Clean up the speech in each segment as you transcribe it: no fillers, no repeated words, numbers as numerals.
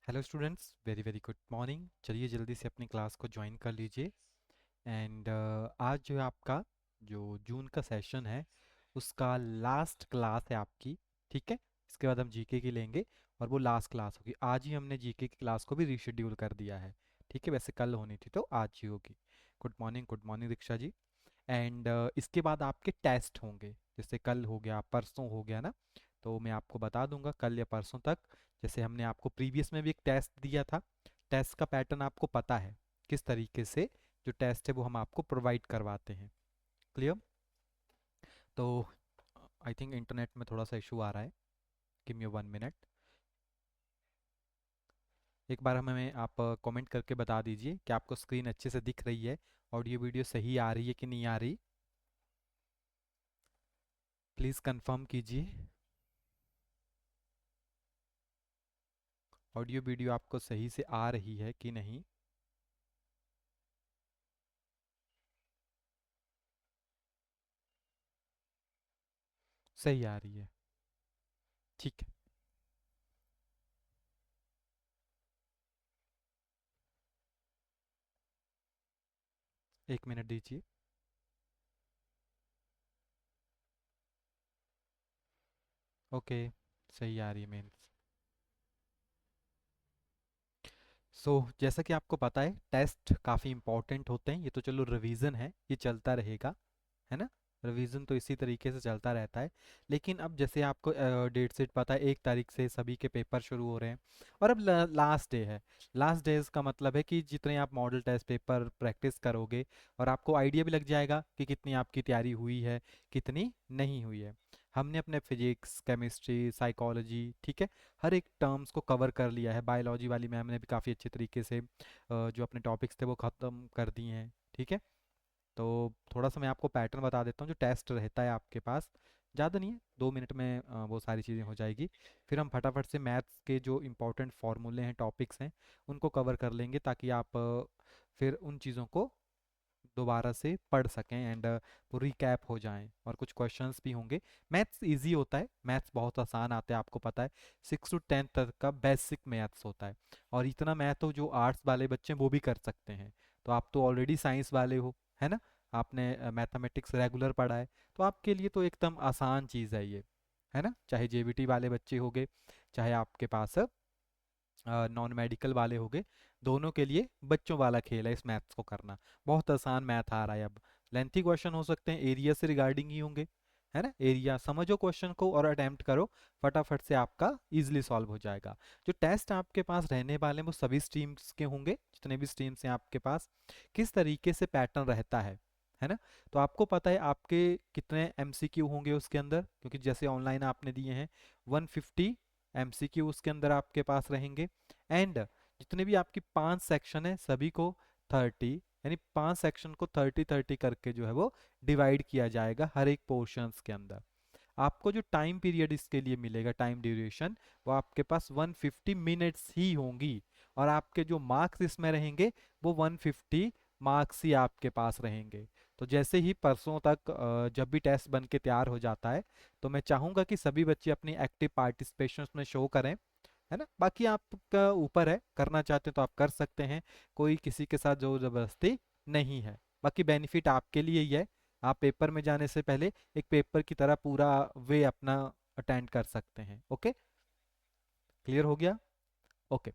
Hello students, very very good morning. चलिए जल्दी से अपनी क्लास को ज्वाइन कर लीजिए। एंड आज जो है आपका जो जून का सेशन है उसका लास्ट क्लास है आपकी। ठीक है, इसके बाद हम जीके की लेंगे और वो लास्ट क्लास होगी। आज ही हमने जीके की क्लास को भी रीशेड्यूल कर दिया है। ठीक है, वैसे कल होनी थी तो आज ही होगी। Good morning Diksha ji. And इसके बाद आपके टेस्ट होंगे, जैसे कल हो गया परसों हो गया ना, तो मैं आपको बता दूंगा कल या परसों तक। जैसे हमने आपको प्रीवियस में भी एक टेस्ट दिया था, टेस्ट का पैटर्न आपको पता है किस तरीके से जो टेस्ट है वो हम आपको प्रोवाइड करवाते हैं। क्लियर? तो आई थिंक इंटरनेट में थोड़ा सा इशू आ रहा है। Give me 1 minute. एक बार हमें आप कमेंट करके बता दीजिए कि आपको स्क्रीन अच्छे से दिख रही है, ऑडियो वीडियो सही आ रही है कि नहीं आ रही। प्लीज़ कंफर्म कीजिए ऑडियो वीडियो आपको सही से आ रही है कि नहीं। सही आ रही है, ठीक है। 1 मिनट दीजिए। ओके, सही आ रही है मेन्स। जैसा कि आपको पता है टेस्ट काफ़ी इंपॉर्टेंट होते हैं। ये तो चलो रिवीजन है, ये चलता रहेगा, है ना। रिवीजन तो इसी तरीके से चलता रहता है। लेकिन अब जैसे आपको डेट सेट पता है, 1 तारीख से सभी के पेपर शुरू हो रहे हैं और अब लास्ट डे है। लास्ट डेज का मतलब है कि जितने आप मॉडल टेस्ट पेपर प्रैक्टिस करोगे और आपको आइडिया भी लग जाएगा कि कितनी आपकी तैयारी हुई है, कितनी नहीं हुई है। हमने अपने फिजिक्स, केमिस्ट्री, साइकोलॉजी, ठीक है, हर एक टर्म्स को कवर कर लिया है। बायोलॉजी वाली मैम ने भी काफ़ी अच्छे तरीके से जो अपने टॉपिक्स थे वो ख़त्म कर दिए हैं। ठीक है, तो थोड़ा सा मैं आपको पैटर्न बता देता हूँ। जो टेस्ट रहता है आपके पास, ज़्यादा नहीं है, 2 मिनट में वो सारी चीज़ें हो जाएगी। फिर हम फटाफट से मैथ्स के जो इंपॉर्टेंट फार्मूले हैं, टॉपिक्स हैं, उनको कवर कर लेंगे ताकि आप फिर उन चीज़ों को दोबारा से पढ़ सकें एंड वो रिकैप हो जाएं। और कुछ क्वेश्चंस भी होंगे। मैथ्स इजी होता है, मैथ्स बहुत आसान आता है, आपको पता है। 6 to 10 तक का बेसिक मैथ्स होता है और इतना मैथ तो जो आर्ट्स वाले बच्चे हैं वो भी कर सकते हैं। तो आप तो ऑलरेडी साइंस वाले हो, है ना, आपने मैथमेटिक्स रेगुलर पढ़ा है, तो आपके लिए तो एकदम आसान चीज़ है ये, है ना। चाहे जेबीटी वाले बच्चे होंगे, चाहे आपके पास नॉन मेडिकल वाले हो गए, दोनों के लिए बच्चों वाला खेल है इस मैथ्स को करना। बहुत आसान मैथ आ रहा है अब। लेंथी क्वेश्चन हो सकते हैं, एरिया से रिगार्डिंग ही होंगे, है ना। एरिया समझो क्वेश्चन को और अटेम्प्ट करो, फटाफट से आपका इजीली सॉल्व हो जाएगा। जो टेस्ट आपके पास रहने वाले हैं वो सभी स्ट्रीम्स के होंगे, जितने भी स्ट्रीम्स हैं आपके पास। किस तरीके से पैटर्न रहता है ना। तो आपको पता है आपके कितने एमसीक्यू होंगे उसके अंदर, क्योंकि जैसे ऑनलाइन आपने दिए हैं 150 एमसीक्यू उसके अंदर आपके पास रहेंगे। एंड जितने भी आपकी 5 सेक्शन है सभी को 30, यानी 5 सेक्शन को 30 30 करके जो है वो डिवाइड किया जाएगा हर एक पोर्शंस के अंदर। आपको जो टाइम पीरियड इसके लिए मिलेगा, टाइम ड्यूरेशन, वो आपके पास 150 मिनट्स ही होंगी। और आपके जो मार्क्स इसमें रहेंगे वो 150 मार्क्स ही आपके पास रहेंगे। तो जैसे ही परसों तक जब भी टेस्ट बन के तैयार हो जाता है, तो मैं चाहूँगा कि सभी बच्चे अपनी एक्टिव पार्टिसिपेशन में शो करें, है ना। बाकी आपका ऊपर है, करना चाहते हैं तो आप कर सकते हैं, कोई किसी के साथ जोर जबरदस्ती नहीं है। बाकी बेनिफिट आपके लिए ही है, आप पेपर में जाने से पहले एक पेपर की तरह पूरा वे अपना अटेंड कर सकते हैं। ओके, क्लियर हो गया? ओके।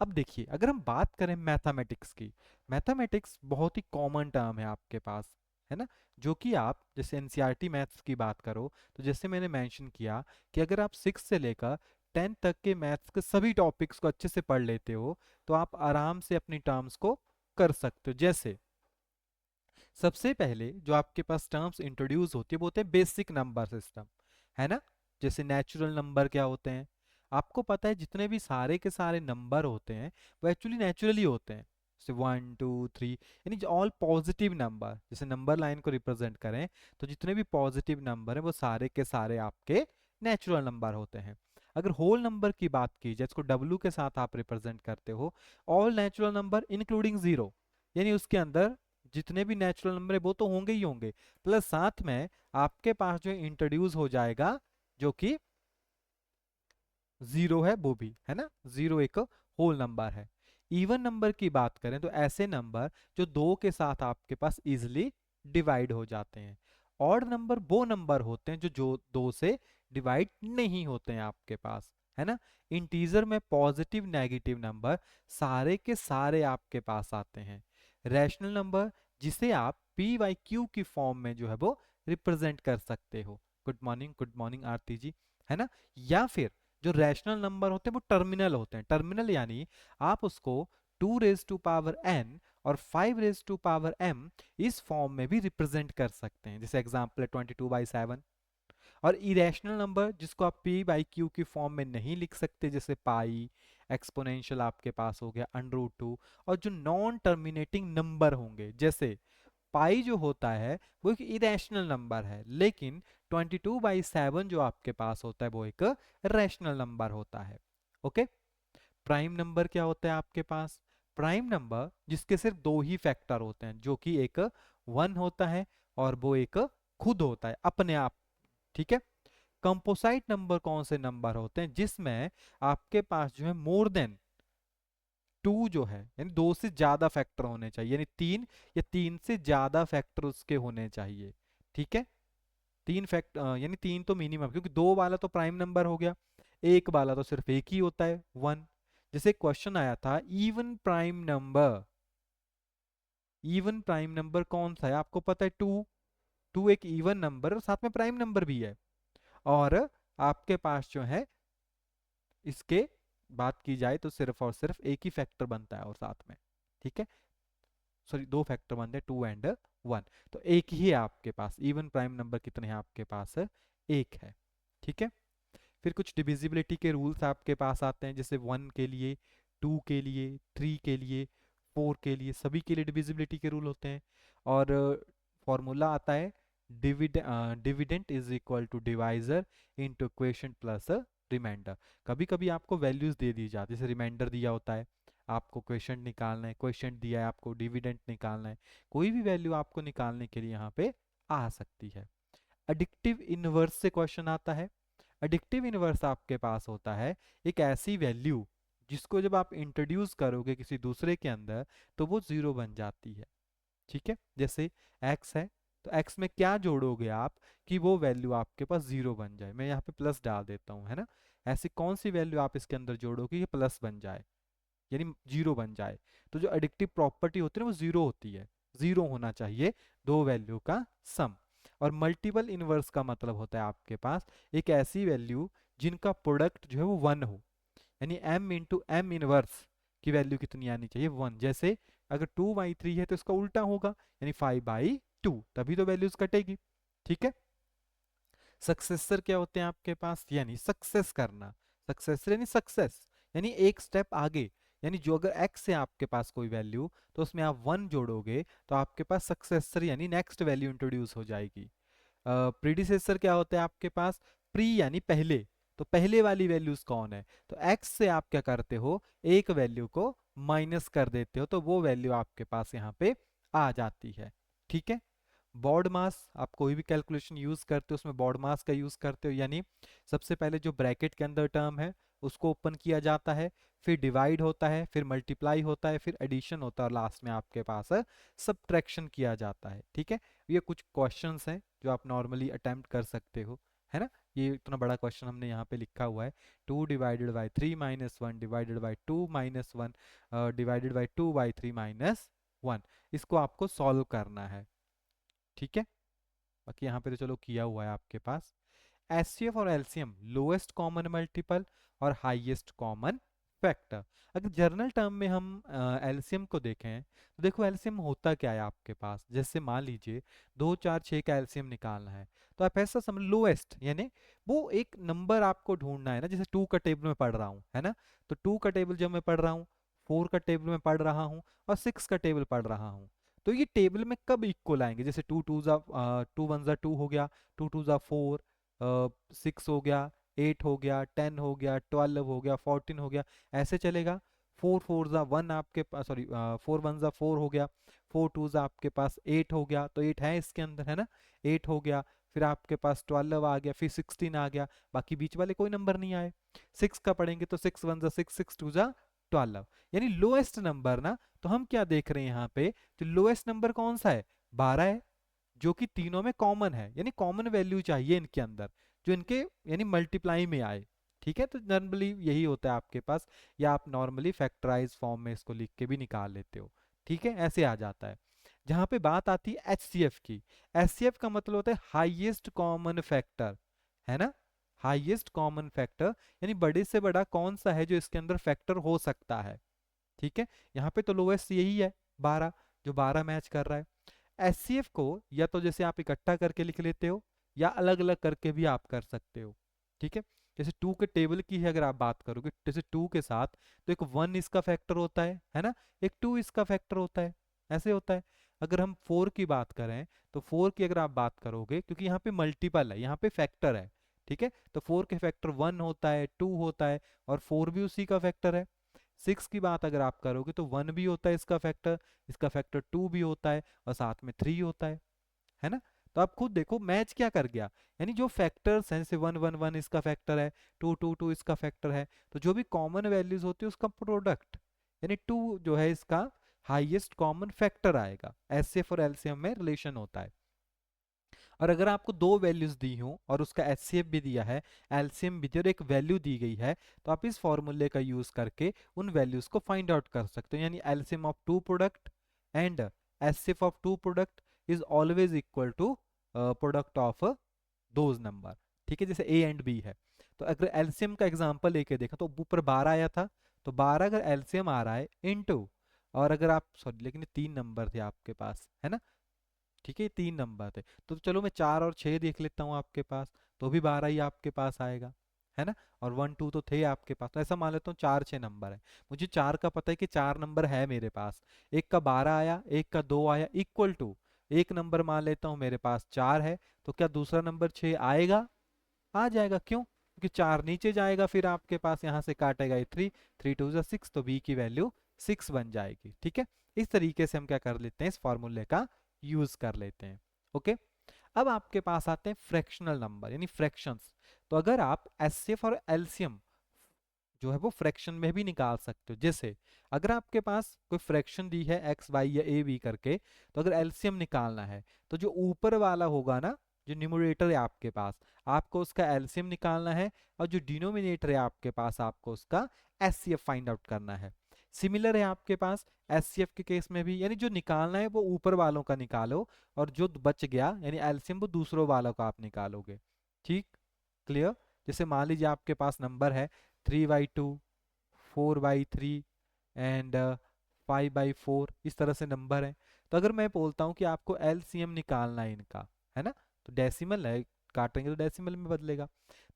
अब देखिए, अगर हम बात करें मैथमेटिक्स की, मैथमेटिक्स बहुत ही कॉमन टर्म है आपके पास, है ना। जो कि आप जैसे एनसीईआरटी मैथ्स की बात करो, तो जैसे मैंने मेंशन किया कि अगर आप 6 से लेकर 10 तक के मैथ्स के सभी टॉपिक्स को अच्छे से पढ़ लेते हो, तो आप आराम से अपनी टर्म्स को कर सकते हो। जैसे सबसे पहले जो आपके पास टर्म्स इंट्रोड्यूस होती है वो होते हैं बेसिक नंबर सिस्टम, है ना। जैसे नेचुरल नंबर क्या होते हैं, आपको पता है जितने भी सारे के सारे नंबर होते हैं वो एक्चुअली नेचुरली होते हैं। जैसे 1 2 3, यानी ऑल पॉजिटिव नंबर, जैसे नंबर लाइन को रिप्रेजेंट करें तो जितने भी पॉजिटिव नंबर हैं वो सारे के सारे आपके नेचुरल नंबर होते हैं। अगर होल नंबर की बात की जाए, इसको डब्ल्यू के साथ आप रिप्रेजेंट करते हो, all natural number including zero, यानी उसके अंदर जितने भी नेचुरल नंबर है वो तो होंगे ही होंगे, प्लस साथ में आपके पास जो इंट्रोड्यूस हो जाएगा जो कि जीरो है वो भी, है ना। जीरो एक होल नंबर है। इवन नंबर की बात करें तो ऐसे नंबर जो दो के साथ आपके पास इजिली डिवाइड हो जाते हैं। ऑड नंबर वो नंबर होते हैं जो दो से डिवाइड नहीं होते हैं आपके पास, है ना। इंटीजर में पॉजिटिव नेगेटिव नंबर सारे के सारे आपके पास आते हैं। रैशनल नंबर जिसे आप पी वाई क्यू की फॉर्म में जो है वो रिप्रेजेंट कर सकते हो। गुड मॉर्निंग आरती जी, है ना। या फिर जो रैशनल नंबर होते हैं वो टर्मिनल होते हैं। टर्मिनल यानी आप उसको 2 रेज़ टू पावर n और 5 रेज़ टू पावर m इस फॉर्म में भी रिप्रेजेंट कर सकते हैं। जैसे एग्जांपल है 22/7। और इरेशनल नंबर जिसको आप पी बाई क्यू की फॉर्म में नहीं लिख सकते, जैसे पाई, एक्सपोनेंशियल आपके पास हो गया, √2। और जो नॉन टर्मिनेटिंग नंबर होंगे, जैसे पाई जो होता है वो एक इरेशनल नंबर है, लेकिन 22/7 जो आपके पास होता है वो एक रैशनल नंबर होता है। ओके। प्राइम नंबर क्या होता है आपके पास? प्राइम नंबर जिसके सिर्फ दो ही फैक्टर होते हैं, जो कि एक 1 होता है और वो एक खुद होता है अपने आप। ठीक है। कंपोसाइट नंबर कौन से नंबर होते हैं? जिसमें आपके पास जो है मोर देन 2 जो है, यानी दो से ज्यादा फैक्टर होने चाहिए, यानी 3 या 3 से ज्यादा फैक्टर उसके होने चाहिए। ठीक है। तीन फैक्ट यानी 3 तो मिनिमम, क्योंकि 2 वाला तो प्राइम नंबर हो गया, एक वाला तो सिर्फ एक ही होता है 1। जैसे क्वेश्चन आया था even prime number, even prime number कौन सा है आपको पता है? 2। 2 एक इवन नंबर और साथ में प्राइम नंबर भी है। और आपके पास जो है इसके बात की जाए तो सिर्फ और सिर्फ एक ही फैक्टर बनता है और साथ में, ठीक है, सॉरी दो फैक्टर बनते हैं 2 और 1। तो एक ही है आपके पास। इवन प्राइम नंबर कितने हैं आपके पास? एक है। ठीक है। फिर कुछ डिविजिबिलिटी के रूल्स आपके पास आते हैं, जैसे 1 के लिए, 2 के लिए, 3 के लिए, 4 के लिए, सभी के लिए डिविजिबिलिटी के रूल होते हैं। और फॉर्मूला आता है dividend is equal to divisor into question plus reminder. कभी कभी आपको वैल्यूज दे दी जाती है, जैसे रिमाइंडर दिया होता है, आपको क्वेश्चन निकालना है, क्वेश्चन दिया है आपको डिविडेंट निकालना है, कोई भी वैल्यू आपको निकालने के लिए यहाँ पे आ सकती है। एडिक्टिव इनवर्स से क्वेश्चन आता है। एडिक्टिव इनवर्स आपके पास होता है एक ऐसी वैल्यू जिसको जब आप इंट्रोड्यूस करोगे किसी दूसरे के अंदर तो वो जीरो बन जाती है। ठीक है। जैसे x है, तो x में क्या जोड़ोगे आप कि वो वैल्यू आपके पास जीरो बन जाए? मैं यहाँ पे प्लस डाल देता हूँ, है ना। ऐसी कौन सी वैल्यू आप इसके अंदर जोड़ोगे कि प्लस बन जाए, यानी जीरो बन जाए? तो जो एडिक्टिव प्रॉपर्टी होती है ना वो जीरो होती है। जीरो होना चाहिए दो वैल्यू का सम। और मल्टीपल इनवर्स का मतलब होता है आपके पास एक ऐसी वैल्यू जिनका प्रोडक्ट जो है वो 1 हो, यानी m इंटू एम इनवर्स की वैल्यू कितनी आनी चाहिए? 1। जैसे अगर 2/3 है तो इसका उल्टा होगा, यानी 5/2, तभी तो वैल्यूज कटेगी। ठीक है। सक्सेसर क्या होते हैं आपके पास? यानी सक्सेस करना। सक्सेसर यानी सक्सेस, यानी एक स्टेप आगे, यानी जो अगर x है आपके पास कोई वैल्यू तो उसमें आप 1 जोड़ोगे तो आपके पास सक्सेसर यानी नेक्स्ट वैल्यू इंट्रोड्यूस हो जाएगी। प्रीडिसेसर क्या होता है आपके पास? प्री यानी पहले, तो पहले वाली वैल्यूज कौन है? तो x से आप क्या करते हो, एक वैल्यू को माइनस कर देते हो, तो वो वैल्यू आपके पास यहाँ पे आ जाती है। ठीक है। बॉड मास, आप कोई भी कैलकुलेशन यूज करते हो उसमें बॉड मास का यूज करते हो, यानी सबसे पहले जो ब्रैकेट के अंदर टर्म है उसको ओपन किया जाता है, फिर डिवाइड होता है, फिर मल्टीप्लाई होता है, फिर एडिशन होता है और लास्ट में आपके पास सब्ट्रैक्शन किया जाता है। ठीक है। ये कुछ क्वेश्चंस हैं जो आप नॉर्मली अटेम्प्ट कर सकते हो, है ना। ये इतना बड़ा क्वेश्चन हमने यहाँ पे लिखा हुआ है, 2/3 - 1 -2 - 1 -2 इसको आपको सॉल्व करना है। ठीक है। बाकी यहाँ पे तो चलो किया हुआ है आपके पास। एचसीएफ और एलसीएम, लोएस्ट कॉमन मल्टीपल और हाईएस्ट कॉमन फैक्टर। अगर जर्नल टर्म में हम एलसीएम को देखें तो देखो एलसीएम होता क्या है आपके पास। जैसे मान लीजिए 2 4 6 का एलसीएम निकालना है, तो आप ऐसा समझ, लोएस्ट यानी वो एक नंबर आपको ढूंढना है ना। जैसे 2 का टेबल में पढ़ रहा हूँ, है ना, तो 2 का टेबल जब मैं पढ़ रहा हूँ, 4 का टेबल में पढ़ रहा हूँ और 6 का टेबल पढ़ रहा हूँ, तो ये टेबल में कब इक्वल आएंगे? जैसे 2 1 2 हो गया, 2 2 4, 6 हो गया, 8 हो गया, 10 हो गया, 12 हो गया, 14 हो गया, ऐसे चलेगा। 4 4 1 आपके पास, सॉरी 4 1 4 हो गया, 4 2 आपके पास 8 हो गया, तो 8 है इसके अंदर, है ना, 8 हो गया। फिर आपके पास 12 आ गया, फिर 16 आ गया, बाकी बीच वाले कोई नंबर नहीं आए। 6 का पढ़ेंगे तो 6 1 6 6 2 12, यानी लोएस्ट नंबर ना। तो हम क्या देख रहे हैं यहाँ पे, तो लोएस्ट नंबर कौन सा है, 12 है, जो कि तीनों में कॉमन है, यानी कॉमन वैल्यू चाहिए इनके अंदर, जो इनके यानी मल्टीप्लाई में आए। ठीक है, तो नॉर्मली यही होता है आपके पास, या आप नॉर्मली फैक्टराइज फॉर्म में इसको लिख के भी निकाल लेते हो। ठीक है, ऐसे आ जाता है। जहां पे बात आती है एचसीएफ की, एचसीएफ का मतलब होता है हाईएस्ट कॉमन फैक्टर, है ना, हाईएस्ट कॉमन फैक्टर, यानी बड़े से बड़ा कौन सा है जो इसके अंदर फैक्टर हो सकता है। ठीक है, यहाँ पे तो लोएस्ट यही है 12, जो 12 मैच कर रहा है। एचसीएफ को या तो जैसे आप इकट्ठा करके लिख लेते हो, या अलग अलग करके भी आप कर सकते हो। ठीक है, जैसे 2 के टेबल की है अगर आप बात करोगे, जैसे 2 के साथ तो एक 1 इसका फैक्टर होता है ना, एक 2 इसका फैक्टर होता है, ऐसे होता है। अगर हम 4 की बात करें, तो 4 की अगर आप बात करोगे, क्योंकि यहाँ पे मल्टीपल है, यहाँ पे फैक्टर है। ठीक है, तो 4 के फैक्टर 1 होता है, 2 होता है, और 4 भी उसी का फैक्टर है। 6 की बात अगर आप करोगे, तो 1 भी होता है इसका फैक्टर 2 भी होता है, और साथ में 3 होता है ना। तो आप खुद देखो मैच क्या कर गया, यानी जो फैक्टर्स हैं, जैसे 1 1 1 इसका फैक्टर है, 2 2 2 इसका फैक्टर है, तो जो भी कॉमन वैल्यूज होती है उसका प्रोडक्ट, यानी 2 जो है इसका हाईएस्ट कॉमन फैक्टर आएगा। एचसीएफ और एलसीएम में रिलेशन होता है। और अगर आपको दो वैल्यूज दी हो और उसका एचसीएफ भी दिया है, एलसीएम भी दिया और एक वैल्यू दी गई है, तो आप इस फॉर्मूले का यूज करके उन वैल्यूज को फाइंड आउट कर सकते हो। यानी LCM of two product and HCF of two product is always equal to product of those number. ठीक है, जैसे ए एंड बी है, तो अगर एलसीएम का एग्जांपल लेके देखा तो ऊपर 12 आया था, तो 12 अगर एलसीएम आ रहा है इनटू, और अगर आप सॉरी लेकिन ये 3 नंबर थे आपके पास, है ना। ठीक है, ये 3 नंबर थे, तो चलो मैं 4 और 6 देख लेता हूँ आपके पास, तो भी 12 ही आपके पास आएगा, है ना। और 1 2 तो थे आपके पास, तो ऐसा मान लेता हूँ 4 6 नंबर है। मुझे 4 का पता है कि 4 नंबर है मेरे पास, एक का 12 आया, एक का 2 आया, इक्वल टू एक नंबर मान लेता हूँ मेरे पास 4 है, तो क्या दूसरा नंबर 6 आएगा, आ जाएगा। क्यों, क्योंकि 4 नीचे जाएगा, फिर आपके पास यहाँ से काटेगा ये 3, 3 2 जा 6, तो बी की वैल्यू 6 बन जाएगी। ठीक है, इस तरीके से हम क्या कर लेते हैं, इस फॉर्मूले का यूज कर लेते हैं। ओके, अब आपके पास आते हैं फ्रैक्शनल नंबर यानी फ्रैक्शंस। तो अगर आप एचसीएफ और एलसीएम जो है वो फ्रैक्शन में भी निकाल सकते हो, जैसे अगर आपके पास कोई फ्रैक्शन दी है एक्स वाई या ए बी करके, तो अगर एलसीएम निकालना है, तो जो ऊपर वाला होगा ना, जो न्यूमरेटर है आपके पास, आपको उसका एलसीएम निकालना है, और जो डिनोमिनेटर है आपके पास, आपको उसका एचसीएफ फाइंड आउट करना है। सिमिलर है आपके पास एचसीएफ के केस में भी, यानी जो निकालना है वो ऊपर वालों का निकालो, और जो बच गया यानी एलसीएम वो दूसरों वालों का आप निकालोगे। ठीक, क्लियर। जैसे मान लीजिए आपके पास नंबर है 3/2, 4/3 एंड 5/4, इस तरह से नंबर है। तो अगर मैं बोलता हूँ कि आपको एलसीएम निकालना है इनका, है ना, तो डेसिमल है, काटेंगे तो डेसिमल में बदलेगा,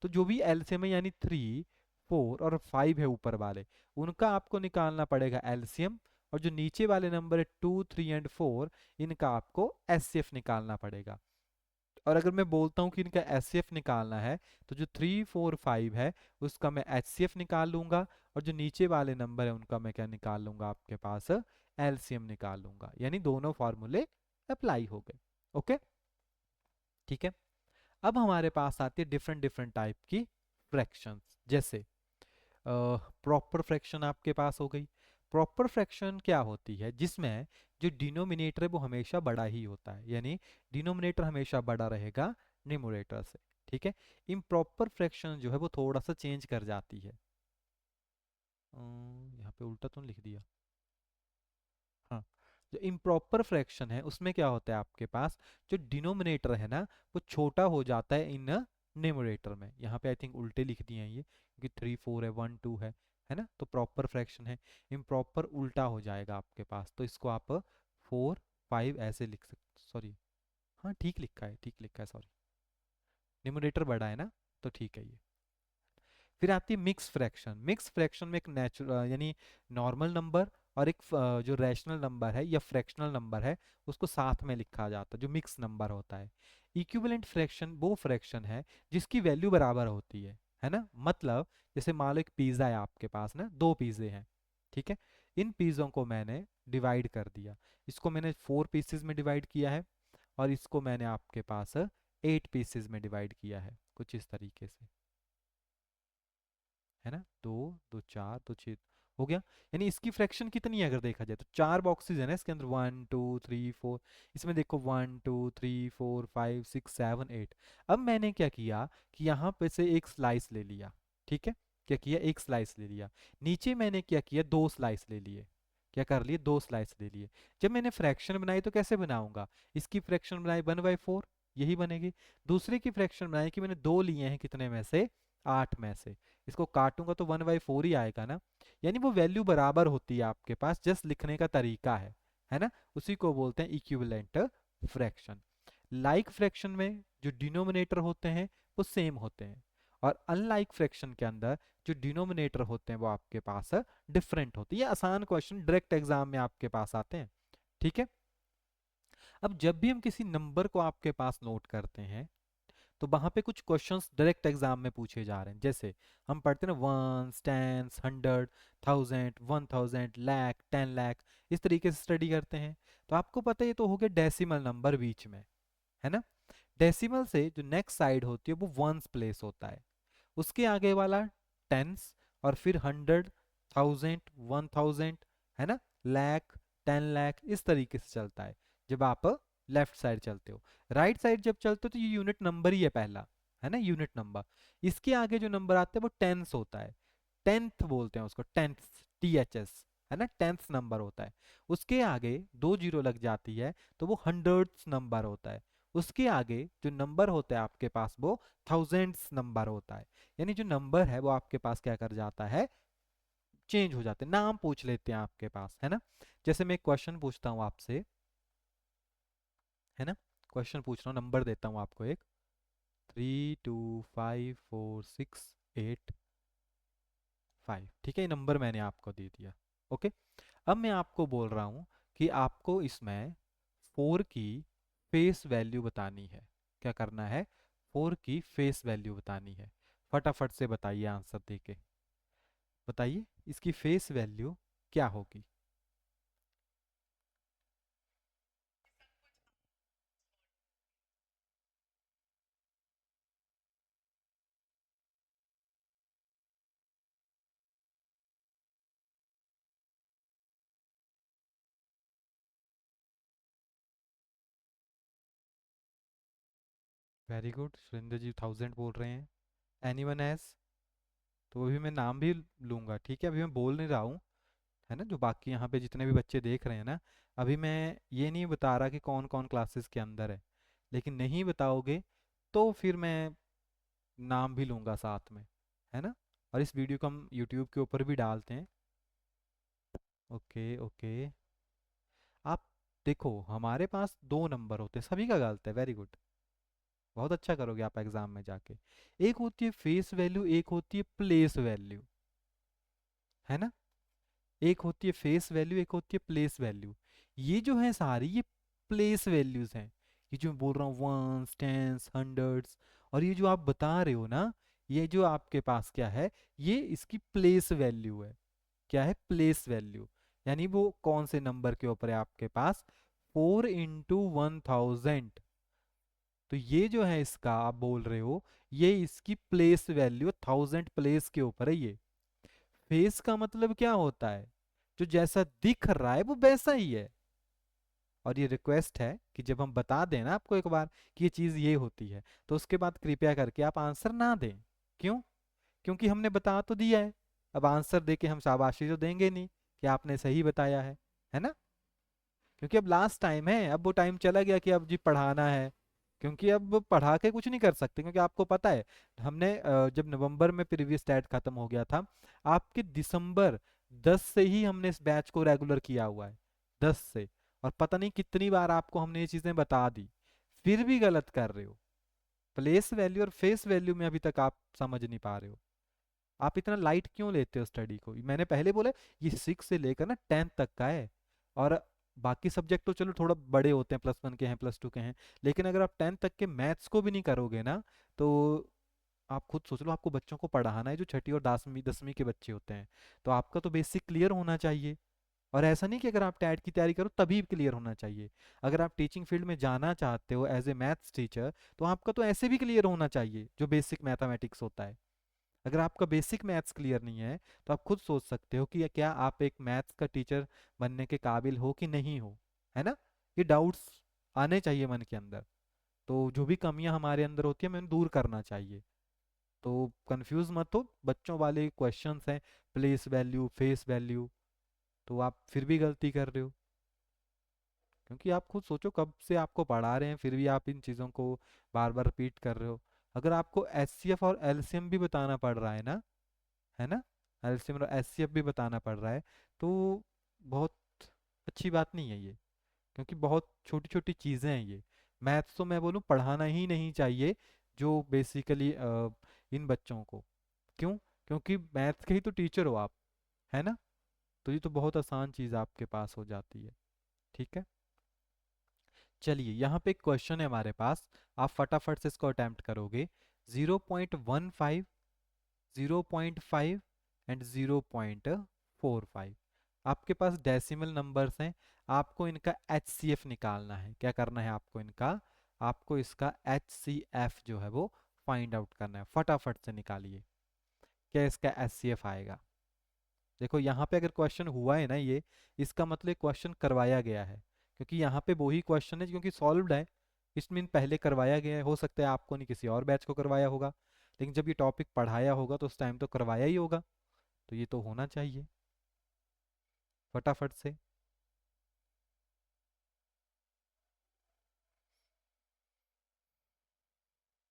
तो जो भी एलसीएम है यानी 3 4 और 5 है ऊपर वाले, उनका आपको निकालना पड़ेगा एलसीएम, और जो नीचे वाले नंबर है 2 3 एंड 4, इनका आपको एचसीएफ निकालना पड़ेगा। और अगर मैं बोलता हूँ कि इनका एचसीएफ निकालना है, तो जो 3 4 5 है उसका मैं एचसीएफ निकाल लूंगा, और जो नीचे वाले नंबर है उनका मैं क्या निकाल लूंगा, आपके पास एलसीएम निकाल लूंगा, यानी दोनों फॉर्मूले अप्लाई हो गए। ओके, ठीक है। अब हमारे पास आती है डिफरेंट डिफरेंट टाइप की फ्रैक्शंस, जैसे प्रॉपर फ्रैक्शन आपके पास हो गई। प्रॉपर फ्रैक्शन क्या होती है, जिसमें जो डिनोमिनेटर है वो हमेशा बड़ा ही होता है, यानी डिनोमिनेटर हमेशा बड़ा रहेगा न्यूमरेटर से। ठीक है, इम्प्रॉपर फ्रैक्शन जो है वो थोड़ा सा चेंज कर जाती है। यहाँ पे उल्टा तो नहीं लिख दिया, हाँ। जो इम्प्रॉपर फ्रैक्शन है उसमें क्या होता है आपके पास, जो डिनोमिनेटर है ना वो छोटा हो जाता है इन न्यूमरेटर में। यहाँ पे आई थिंक उल्टे लिख दिए हैं ये, क्योंकि 3 4 है, 1 2 है ना, तो प्रॉपर फ्रैक्शन है, इम्प्रॉपर उल्टा हो जाएगा आपके पास, तो इसको आप 4 5 ऐसे लिख सकते, सॉरी, हाँ ठीक लिखा है, ठीक लिखा है, सॉरी, न्यूमरेटर बड़ा है ना, तो ठीक है ये। फिर आती है मिक्स फ्रैक्शन। मिक्स फ्रैक्शन में एक नेचुरल यानी नॉर्मल नंबर और एक जो रैशनल नंबर है या फ्रैक्शनल नंबर है, उसको साथ में लिखा जाता है, जो मिक्स नंबर होता है। इक्विवेलेंट फ्रैक्शन वो फ्रैक्शन है जिसकी वैल्यू बराबर होती है ना। मतलब जैसे मान लो एक पिज्ज़ा है आपके पास ना, दो पिज़्ज़े हैं, ठीक है, इन पिज़्ज़ों को मैंने डिवाइड कर दिया, इसको मैंने 4 पीसेज में डिवाइड किया है, और इसको मैंने आपके पास 8 पीसेज में डिवाइड किया है, कुछ इस तरीके से, है ना, 2 2 4 2 6, हो गया। यानी इसकी फ्रैक्शन कितनी है अगर देखा जाए तो 4 बॉक्सेस है ना इसके अंदर, 1 2 3 4। इसमें देखो 1 2 3 4 5 6 7 8। अब मैंने क्या किया कि यहाँ पे से एक स्लाइस ले लिया, ठीक है। क्या किया, एक स्लाइस ले लिया। नीचे मैंने क्या किया, 2 स्लाइस ले लिए। क्या कर लिए, 2 स्लाइस ले लिए। जब मैंने फ्रैक्शन बनाई तो कैसे बनाऊंगा, इसकी फ्रैक्शन बनाई 1/4, यही बनेगी। दूसरे की फ्रैक्शन बनाई कि मैंने 2 लिए हैं, कितने में से, 8 में से। इसको काटूंगा तो 1/4 ही आएगा ना। यानी वो वैल्यू बराबर होती है आपके पास, जस्ट लिखने का तरीका है ना। उसी को बोलते हैं इक्विवेलेंट फ्रैक्शन। लाइक फ्रैक्शन में जो डिनोमिनेटर होते हैं वो सेम होते हैं, और अनलाइक फ्रैक्शन के अंदर जो डिनोमिनेटर होते हैं वो आपके पास डिफरेंट होती है। ये आसान क्वेश्चन डायरेक्ट एग्जाम में आपके पास आते हैं, ठीक है। अब जब भी हम किसी नंबर को आपके पास नोट करते हैं तो वहां पे कुछ क्वेश्चंस डायरेक्ट एग्जाम में पूछे जा रहे हैं। जैसे हम पढ़ते हैं ना, वंस, टेंस, 100, 1000, 1000, लाख, 10 लाख, इस तरीके से स्टडी करते हैं। तो आपको पता है ये तो हो गया डेसिमल नंबर बीच में, है ना। डेसिमल से जो नेक्स्ट साइड होती है वो वंस प्लेस होता है, उसके आगे वाला टेंस, और फिर 100, 1000, 1000, है ना, लाख, 10 लाख, इस तरीके से चलता है जब आप लेफ्ट साइड चलते हो। राइट साइड जब चलते हो तो ये यूनिट नंबर ही है पहला, है ना, यूनिट नंबर। इसके आगे जो नंबर आते हैं वो टेंस होता है, टेंथ बोलते हैं उसको, टेंथ, THS, है ना, टेंथ नंबर होता है। उसके आगे 2 जीरो लग जाती है तो वो हंड्रेड्स नंबर होता है। उसके आगे जो नंबर होता है आपके पास वो थाउजेंड्स नंबर होता है। यानी जो नंबर है वो आपके पास क्या कर जाता है, चेंज हो जाते हैं, नाम पूछ लेते हैं आपके पास, है ना। जैसे मैं एक क्वेश्चन पूछता हूँ आपसे, है ना, क्वेश्चन पूछ रहा हूँ, नंबर देता हूँ आपको एक, 3 2 5 4 6 8 5, ठीक है, ये नंबर मैंने आपको दे दिया। ओके। अब मैं आपको बोल रहा हूँ कि आपको इसमें 4 की फेस वैल्यू बतानी है। क्या करना है, 4 की फेस वैल्यू बतानी है। फटाफट से बताइए आंसर देके, बताइए इसकी फेस वैल्यू क्या होगी। वेरी गुड, सुरेंद्र जी 1000 बोल रहे हैं। एनीवन एज, तो अभी मैं नाम भी लूंगा, ठीक है, अभी मैं बोल नहीं रहा हूँ, है ना। जो बाकी यहाँ पे जितने भी बच्चे देख रहे हैं ना, अभी मैं ये नहीं बता रहा कि कौन कौन क्लासेस के अंदर है, लेकिन नहीं बताओगे तो फिर मैं नाम भी लूंगा साथ में, है ना। और इस वीडियो को हम यूट्यूब के ऊपर भी डालते हैं। Okay okay. आप देखो हमारे पास 2 नंबर होते हैं, सभी का गलत है, वेरी गुड, बहुत अच्छा करोगे आप एग्जाम में जाके। एक होती है फेस वैल्यू, एक होती है प्लेस वैल्यू, है ना। एक होती है फेस वैल्यू, एक होती है प्लेस वैल्यू। ये जो है सारी ये प्लेस वैल्यूज हैं। ये जो मैं बोल रहा हूँ वंस, टेंस, हंड्रेड्स, और ये जो आप बता रहे हो ना, ये जो आपके पास क्या है, ये इसकी प्लेस वैल्यू है। क्या है, प्लेस वैल्यू। यानी वो कौन से नंबर के ऊपर है आपके पास, 4 × 1000। तो ये जो है इसका आप बोल रहे हो, ये इसकी प्लेस वैल्यू 1000 प्लेस के ऊपर है ये। फेस का मतलब क्या होता है, जो जैसा दिख रहा है वो वैसा ही है। और ये रिक्वेस्ट है कि जब हम बता दें ना आपको एक बार कि ये चीज़ ये होती है, तो उसके बाद कृपया करके आप आंसर ना दें। क्यों, क्योंकि हमने बता तो दिया है, अब आंसर दे के हम शाबाशी तो देंगे नहीं कि आपने सही बताया है ना। क्योंकि अब लास्ट टाइम है, अब वो टाइम चला गया कि अब जी पढ़ाना है। क्योंकि अब पढ़ा के कुछ नहीं कर सकते, क्योंकि आपको पता है हमने जब नवंबर में प्रीवियस टेट खत्म हो गया था, आपके दिसंबर 10 से ही हमने इस बैच को रेगुलर किया हुआ है, 10 से। और पता नहीं कितनी बार आपको हमने ये चीज़ें बता दी, फिर भी गलत कर रहे हो। प्लेस वैल्यू और फेस वैल्यू में अभी तक आप समझ नहीं पा रहे हो। आप इतना लाइट क्यों लेते हो स्टडी को, मैंने पहले बोला ये 6 से लेकर ना 10th तक का है। और बाकी सब्जेक्ट तो चलो थोड़ा बड़े होते हैं, +1 के हैं, +2 के हैं, लेकिन अगर आप 10th तक के मैथ्स को भी नहीं करोगे ना, तो आप खुद सोच लो, आपको बच्चों को पढ़ाना है जो छठी और 10वीं के बच्चे होते हैं, तो आपका तो बेसिक क्लियर होना चाहिए। और ऐसा नहीं कि अगर आप टैट की तैयारी करो तभी क्लियर होना चाहिए। अगर आप टीचिंग फील्ड में जाना चाहते हो एज ए मैथ्स टीचर, तो आपका तो ऐसे भी क्लियर होना चाहिए जो बेसिक मैथमेटिक्स होता है। अगर आपका बेसिक मैथ्स क्लियर नहीं है तो आप खुद सोच सकते हो कि क्या आप एक मैथ्स का टीचर बनने के काबिल हो कि नहीं हो, है ना। ये डाउट्स आने चाहिए मन के अंदर। तो जो भी कमियां हमारे अंदर होती है हमें दूर करना चाहिए। तो कंफ्यूज मत हो, बच्चों वाले क्वेश्चंस हैं, प्लेस वैल्यू, फेस वैल्यू, तो आप फिर भी गलती कर रहे हो। क्योंकि आप खुद सोचो, कब से आपको पढ़ा रहे हैं फिर भी आप इन चीज़ों को बार बार रिपीट कर रहे हो। अगर आपको एचसीएफ और एलसीएम भी बताना पड़ रहा है ना, है ना, एलसीएम और एचसीएफ भी बताना पड़ रहा है, तो बहुत अच्छी बात नहीं है ये। क्योंकि बहुत छोटी छोटी चीज़ें हैं ये। मैथ्स तो मैं बोलूँ पढ़ाना ही नहीं चाहिए, जो बेसिकली इन बच्चों को। क्यों? क्योंकि मैथ्स के ही तो टीचर हो आप, है ना। तो ये तो बहुत आसान चीज़ आपके पास हो जाती है। ठीक है, चलिए यहाँ पे एक क्वेश्चन है हमारे पास, आप फटाफट से इसको अटेम्प्ट करोगे। 0.15, 0.5 एंड 0.45, आपके पास डेसिमल नंबर्स हैं। आपको इनका एचसीएफ निकालना है। क्या करना है आपको इनका, आपको इसका एचसीएफ जो है वो फाइंड आउट करना है। फटाफट से निकालिए, क्या इसका एचसीएफ आएगा। देखो यहाँ पे अगर क्वेश्चन हुआ है ना ये, इसका मतलब क्वेश्चन करवाया गया है। क्योंकि यहाँ पे वही क्वेश्चन है क्योंकि सॉल्व्ड है, इसमें पहले करवाया गया है। हो सकता है आपको नहीं, किसी और बैच को करवाया होगा, लेकिन जब ये टॉपिक पढ़ाया होगा तो उस टाइम तो करवाया ही होगा। तो ये तो होना चाहिए। फटाफट से।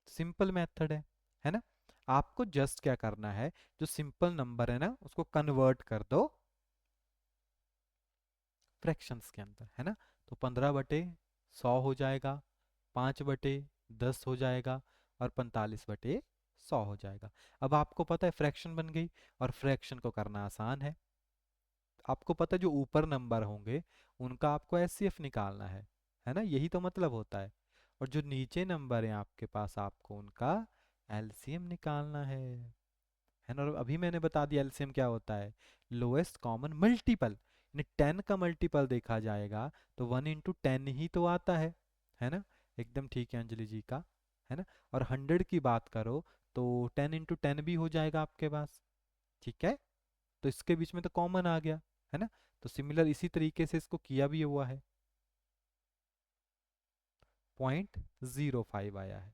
सिंपल मेथड है ना। आपको जस्ट क्या करना है, जो सिंपल नंबर है ना उसको कन्वर्ट कर दो फ्रैक्शंस के अंदर, है ना। तो 15/100 हो जाएगा, 5/10 हो जाएगा, और 45/100 हो जाएगा। अब आपको पता है फ्रैक्शन बन गई, और फ्रैक्शन को करना आसान है। आपको पता है जो ऊपर नंबर होंगे उनका आपको एचसीएफ निकालना है ना, यही तो मतलब होता है। और जो नीचे नंबर हैं आपके पास आपको उनका एलसीएम निकालना है ना। और अभी मैंने बता दिया एलसीएम क्या होता है, लोएस्ट कॉमन मल्टीपल। यानी 10 का मल्टीपल देखा जाएगा तो 1 × 10 ही तो आता है ना। एकदम ठीक है अंजलि जी का, है ना। और 100 की बात करो तो 10 × 10 भी हो जाएगा आपके पास। ठीक है, तो इसके बीच में तो कॉमन आ गया, है ना। तो सिमिलर इसी तरीके से इसको किया भी हुआ है। 0.05 आया है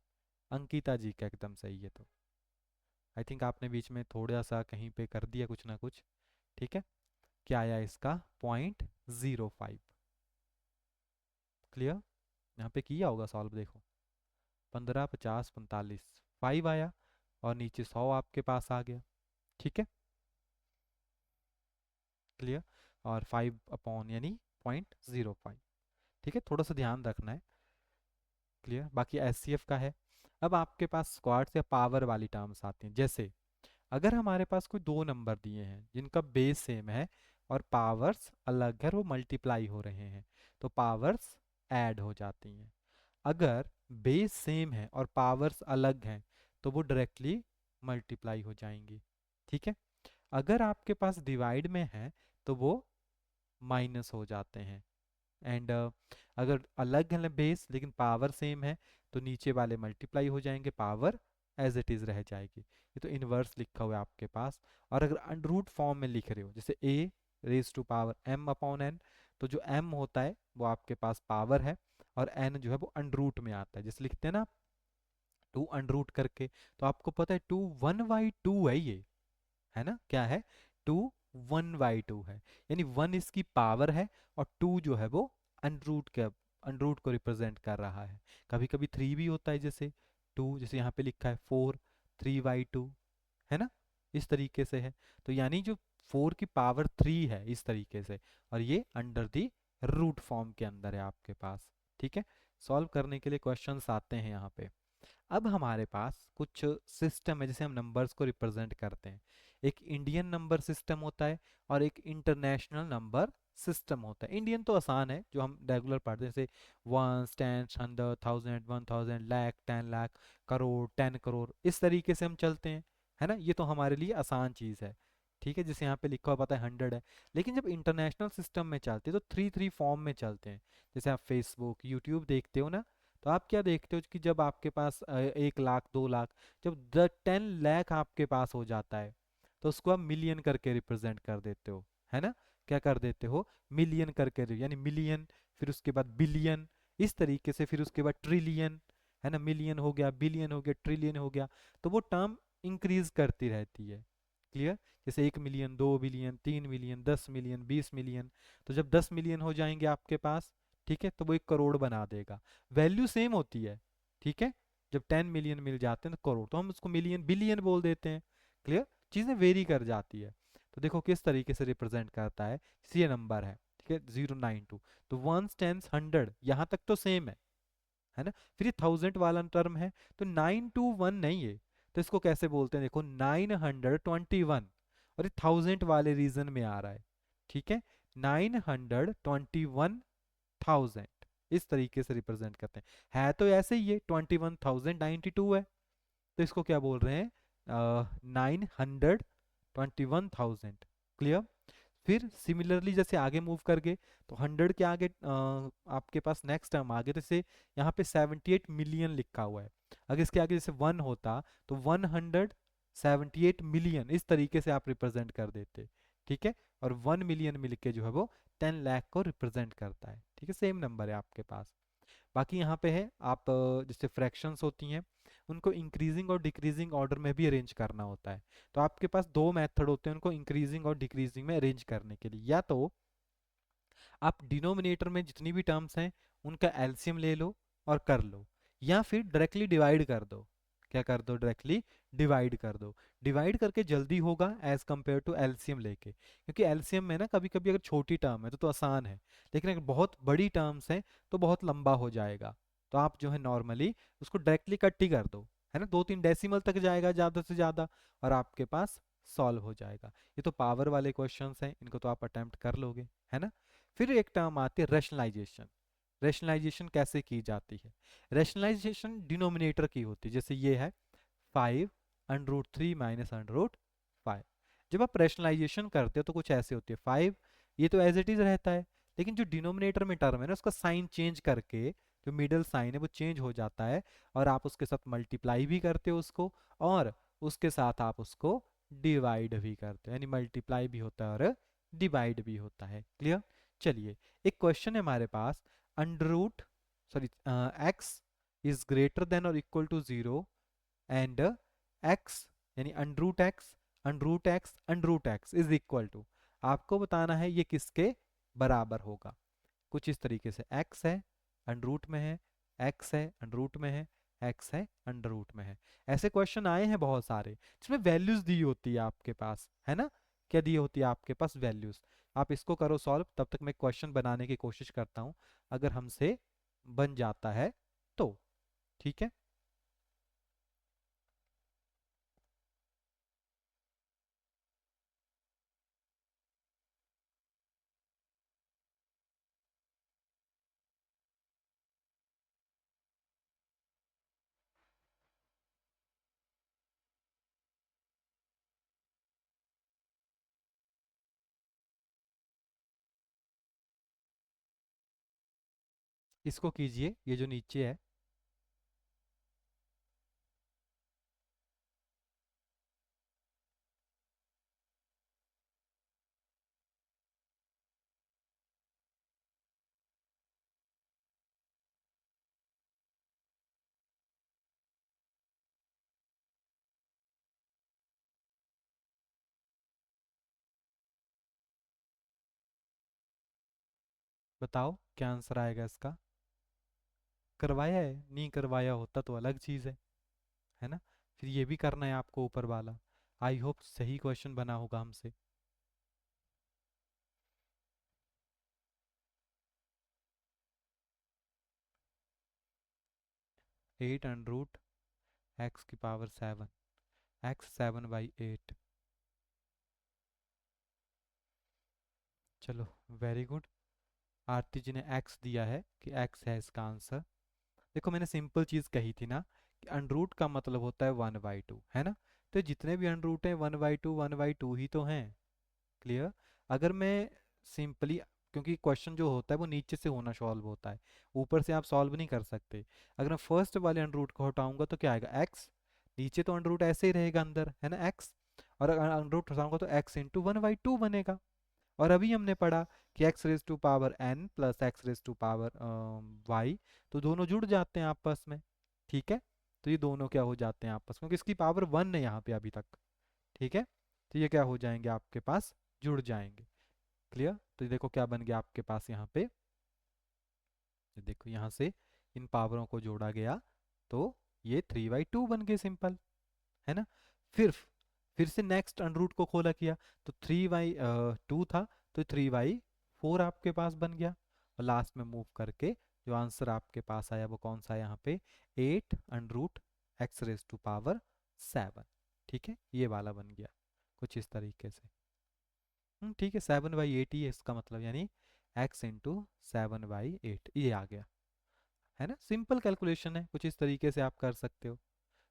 अंकिता जी का, एकदम सही है। तो आई थिंक आपने बीच में थोड़ा सा कहीं पे कर दिया कुछ ना कुछ। ठीक है, क्या आया इसका, 0.05। क्लियर, यहाँ पे किया होगा सॉल्व, देखो 15, 50, 45, 5 आया, और नीचे 100 आपके पास आ गया। ठीक है, क्लियर। और 5 यानी 0.05। ठीक है, थोड़ा सा ध्यान रखना है। क्लियर, बाकी एचसीएफ का है। अब आपके पास स्क्वाड्स या पावर वाली टर्म्स आती हैं। जैसे अगर हमारे पास कोई दो नंबर दिए हैं जिनका बेस सेम है और पावर्स अलग है, वो मल्टीप्लाई हो रहे हैं, तो पावर्स ऐड हो जाती हैं। अगर बेस सेम है और पावर्स अलग हैं तो वो डायरेक्टली मल्टीप्लाई हो जाएंगी। ठीक है, अगर आपके पास डिवाइड में है तो वो माइनस हो जाते हैं। एंड अगर अलग है बेस लेकिन पावर सेम है तो नीचे वाले मल्टीप्लाई हो जाएंगे, पावर एज इट इज रह जाएगी। ये तो इनवर्स लिखा हुआ है आपके पास। और अगर अंडरूट फॉर्म में लिख रहे हो, जैसे ए रेज टू पावर m/n, तो जो m होता है वो आपके पास पावर है, और n जो है वो अंडरूट में आता है। जैसे लिखते हैं ना 2 अंडरूट करके, तो आपको पता है 2 1/2 है ये, है ना। क्या है, 2 1/2 है, यानी 1 इसकी पावर है, और 2 जो है वो अंडरूट को रिप्रेजेंट कर रहा है। कभी कभी 3 भी होता है, जैसे 2, जैसे यहाँ पे लिखा है 4 3/2, है ना, इस तरीके से है। तो यानी जो 4 की पावर 3 है इस तरीके से, और ये अंडर दी रूट फॉर्म के अंदर है आपके पास। ठीक है, सॉल्व करने के लिए क्वेश्चंस आते हैं यहाँ पे। अब हमारे पास कुछ सिस्टम है जिसे हम नंबर्स को रिप्रेजेंट करते हैं। एक इंडियन नंबर सिस्टम होता है और एक इंटरनेशनल नंबर सिस्टम होता है। इंडियन तो आसान है, जो हम रेगुलर पढ़ते हैं, जैसे वंस, टेंस, 100, 1000, 1000, लाख, 10 लाख, करोड़, 10 करोड़, इस तरीके से हम चलते हैं, है ना। ये तो हमारे लिए आसान चीज़ है। ठीक है, जैसे यहाँ पे लिखा हुआ पता है 100 है। लेकिन जब इंटरनेशनल सिस्टम में चलते हैं तो 3 3 फॉर्म में चलते हैं। जैसे आप फेसबुक यूट्यूब देखते हो ना, तो आप क्या देखते हो कि जब आपके पास 1 लाख 2 लाख, जब 10 लाख आपके पास हो जाता है तो उसको आप मिलियन करके रिप्रेजेंट कर देते हो, है ना। क्या कर देते हो, मिलियन करके, यानी मिलियन, फिर उसके बाद बिलियन, इस तरीके से, फिर उसके बाद ट्रिलियन, है ना। मिलियन हो गया, बिलियन हो गया, ट्रिलियन हो गया, तो वो टर्म इंक्रीज करती रहती है। क्लियर। जैसे 1 million, 2 million, 3 million, 10 million, 20 million. तो जब 10 मिलियन हो जाएंगे आपके पास, ठीक है, तो वो 1 करोड़ बना देगा। वैल्यू सेम होती है, ठीक है। जब 10 मिलियन मिल जाते हैं तो करोड़, तो हम उसको मिलियन बिलियन बोल देते हैं। क्लियर। चीज़ें वेरी कर जाती है। तो देखो किस तरीके से रिप्रेजेंट करता है। ये नंबर है, ठीक है, 092। तो वंस, टेंस, 100, यहाँ तक तो सेम है ना। फिर ये 1000 वाला टर्म है, तो 921 नहीं है, तो इसको कैसे बोलते हैं, देखो 921, और ये 1000 वाले रीजन में आ रहा है, ठीक है। 921,000, इस तरीके से रिप्रेजेंट करते हैं। है तो ऐसे ही है, 21,092 है, तो इसको क्या बोल रहे हैं, 921,000। क्लियर। फिर सिमिलरली जैसे आगे मूव कर गए, तो 100 के आगे आपके पास नेक्स्ट टर्म आ गए, तो जैसे यहाँ पे 78 मिलियन लिखा हुआ है। अगर इसके आगे जैसे 1 होता तो 178 मिलियन, इस तरीके से आप रिप्रेजेंट कर देते, ठीक है। और 1 मिलियन मिलके जो है वो 10 लाख को रिप्रेजेंट करता है, ठीक है। सेम नंबर है आपके पास। बाकी यहाँ पे है, आप जैसे फ्रैक्शंस होती हैं, उनको इंक्रीजिंग और डिक्रीजिंग ऑर्डर में भी अरेंज करना होता है। तो आपके पास दो मेथड होते हैं उनको इंक्रीजिंग और डिक्रीजिंग में अरेंज करने के लिए। या तो आप डिनोमिनेटर में जितनी भी टर्म्स हैं उनका एलसीएम ले लो और कर लो, या फिर डायरेक्टली डिवाइड कर दो। क्या कर दो, डायरेक्टली डिवाइड कर दो। डिवाइड करके जल्दी होगा एज कंपेयर टू एलसीएम लेके, क्योंकि एलसीएम में ना कभी कभी अगर छोटी टर्म है तो आसान है, लेकिन अगर बहुत बड़ी टर्म्स हैं तो बहुत लंबा हो जाएगा। तो आप जो है नॉर्मली उसको डायरेक्टली कट ही कर दो, है ना। 2-3 डेसिमल तक जाएगा ज़्यादा से ज़्यादा, और आपके पास सॉल्व हो जाएगा। ये तो पावर वाले क्वेश्चंस हैं, इनको तो आप अटेम्प्ट कर लोगे, है ना। फिर एक टर्म आती है रैशनलाइजेशन। रैशनलाइजेशन कैसे की जाती है, रैशनलाइजेशन डिनोमिनेटर की होती है। जैसे ये है 5√3 माइनस √5। जब आप रैशनलाइजेशन करते हो तो कुछ ऐसे होती है 5, ये तो एज इट इज रहता है, लेकिन जो डिनोमिनेटर में टर्म है ना उसका साइन चेंज करके, जो मिडल साइन है वो चेंज हो जाता है, और आप उसके साथ मल्टीप्लाई भी करते हो उसको, और उसके साथ आप उसको डिवाइड भी करते हो, यानी मल्टीप्लाई भी होता है और डिवाइड भी होता है। क्लियर। चलिए, एक क्वेश्चन है हमारे पास, under root, sorry, x is greater than और इक्वल टू 0 एंड एक्स, यानी under root x is equal to, आपको बताना है ये किसके बराबर होगा। कुछ इस तरीके से, एक्स है अंडर रूट में है, एक्स है अंडर रूट में है, एक्स है अंडर रूट में है। ऐसे क्वेश्चन आए हैं बहुत सारे जिसमें वैल्यूज दी होती है आपके पास, है ना। क्या दी होती है आपके पास, वैल्यूज। आप इसको करो सॉल्व, तब तक मैं क्वेश्चन बनाने की कोशिश करता हूँ, अगर हमसे बन जाता है तो, ठीक है। इसको कीजिए, ये जो नीचे है। बताओ क्या आंसर आएगा इसका। करवाया है, नहीं करवाया होता तो अलग चीज़ है ना। फिर ये भी करना है आपको ऊपर वाला। आई होप सही क्वेश्चन बना होगा हमसे। 8 अंडर रूट x⁻7, x7/8। चलो, वेरी गुड। आरती जी ने x दिया है कि x है इसका आंसर। देखो मैंने सिंपल चीज़ कही थी ना, कि अंडरूट का मतलब होता है 1/2, है ना। तो जितने भी अंडरूट हैं 1/2 1/2 ही तो हैं। क्लियर। अगर मैं सिंपली क्योंकि क्वेश्चन जो होता है वो नीचे से होना सॉल्व होता है, ऊपर से आप सॉल्व नहीं कर सकते। अगर मैं फर्स्ट वाले अंडर रूट को हटाऊंगा तो क्या आएगा, एक्स। नीचे तो अंडर रूट ऐसे ही रहेगा अंदर, है ना, एक्स। और अगर अंडर रूट हटाऊंगा तो एक्स इंटू 1/2 बनेगा। और अभी हमने पढ़ा कि x raise to power n plus x raise to power y, तो दोनों जुड़ जाते हैं आपस में। ठीक है, तो ये दोनों क्या हो जाते हैं आपस में, क्योंकि इसकी पावर 1 है यहाँ पे अभी तक। ठीक है, तो ये क्या हो जाएंगे आपके पास, जुड़ जाएंगे। क्लियर, तो ये देखो क्या बन गया आपके पास यहाँ पे, ये देखो यहाँ से इन पावरों को जोड़ा गया तो ये 3/2 बन गए, सिंपल, है ना। फिर फिर से नेक्स्ट अंडर रूट को खोला किया तो 3/2 था, तो 3/4 आपके पास बन गया। और लास्ट में मूव करके जो आंसर आपके पास आया वो कौन सा है यहाँ पे, 8 √x⁻⁷। ठीक है, ये वाला बन गया कुछ इस तरीके से। ठीक है, 7/8 ही है इसका मतलब, यानी x × 7/8 ये आ गया, है ना। सिंपल कैलकुलेशन है, कुछ इस तरीके से आप कर सकते हो।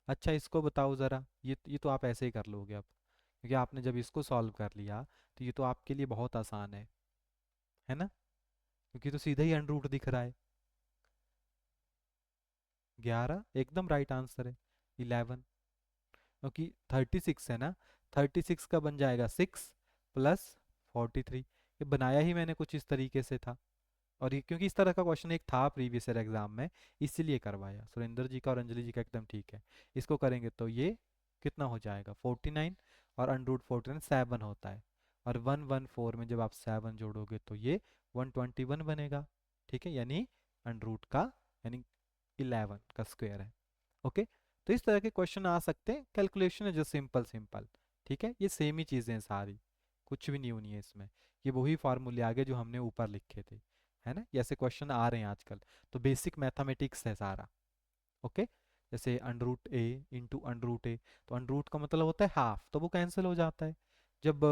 अच्छा, इसको बताओ ज़रा, ये तो आप ऐसे ही कर लोगे अब, क्योंकि आपने जब इसको सॉल्व कर लिया तो ये तो आपके लिए बहुत आसान है ना, क्योंकि तो सीधा ही अंडर रूट दिख रहा है। 11 एकदम राइट आंसर है। 11, क्योंकि 36 है ना, 36 का बन जाएगा 6 + 43। ये बनाया ही मैंने कुछ इस तरीके से था, और ये क्योंकि इस तरह का क्वेश्चन एक था प्रीवियस ईयर एग्जाम में, इसीलिए करवाया। सुरेंद्र जी का और अंजलि जी का एकदम ठीक है। इसको करेंगे तो ये कितना हो जाएगा, 49, और √49 7 होता है, और 114 में जब आप 7 जोड़ोगे तो ये 121 बनेगा। ठीक है, यानी अंडर रूट का, यानी 11 का स्क्वायर है। ओके, तो इस तरह के क्वेश्चन आ सकते हैं, कैलकुलेशन है जो सिंपल सिंपल। ठीक है, ये सेम ही चीज़ें हैं सारी, कुछ भी न्यू नहीं है इसमें। ये वही फार्मूले आ गए जो हमने ऊपर लिखे थे, है ना। ये ऐसे क्वेश्चन आ रहे हैं आजकल, तो बेसिक मैथमेटिक्स है सारा। ओके, जैसे √a × √a, तो अंडर रूट का मतलब होता है हाफ, तो वो कैंसिल हो जाता है। जब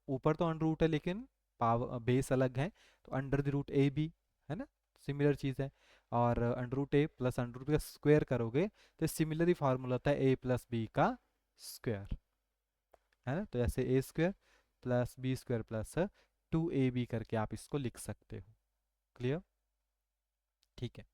ऊपर तो अंडर रूट है लेकिन पावर बेस अलग है, तो under the root a b, है ना, सिमिलर चीज़ है। और √a प्लस अंडर रूट का स्क्वायर करोगे तो सिमिलर ही फार्मूला होता है a + b का स्क्वायर, है ना। तो ऐसे a² + b² + 2ab करके आप इसको लिख सकते हो। क्लियर, ठीक है।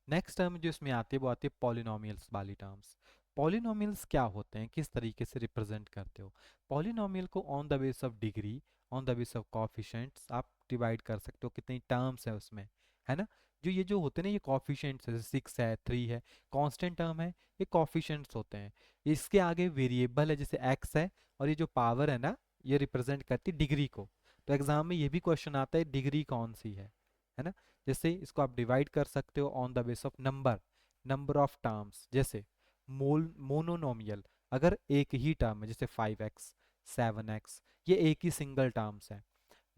नेक्स्ट टर्म जो इसमें आती है वो आती है पॉलिनोमियल्स वाली टर्म्स। पॉलिनोमियल्स क्या होते हैं, किस तरीके से रिप्रेजेंट करते हो। पॉलिनोमियल को on the base of degree, on the base of coefficients आप डिवाइड कर सकते हो, कितनी टर्म्स है उसमें, है ना। जो होते हैं ना, ये कॉफिशेंट्स है, 6 है, 3 है, कांस्टेंट टर्म है, ये कॉफिशेंट्स होते हैं। इसके आगे वेरिएबल है, जैसे एक्स है, और ये जो पावर है ना, ये रिप्रेजेंट करती है डिग्री को। तो एग्जाम में ये भी क्वेश्चन आता है डिग्री कौन सी है ना। जैसे इसको आप डिवाइड कर सकते हो on the base of number, number of terms. जैसे मोनोनोमियल, अगर एक ही टर्म है, जैसे 5x 7x, ये एक ही सिंगल टर्म्स है।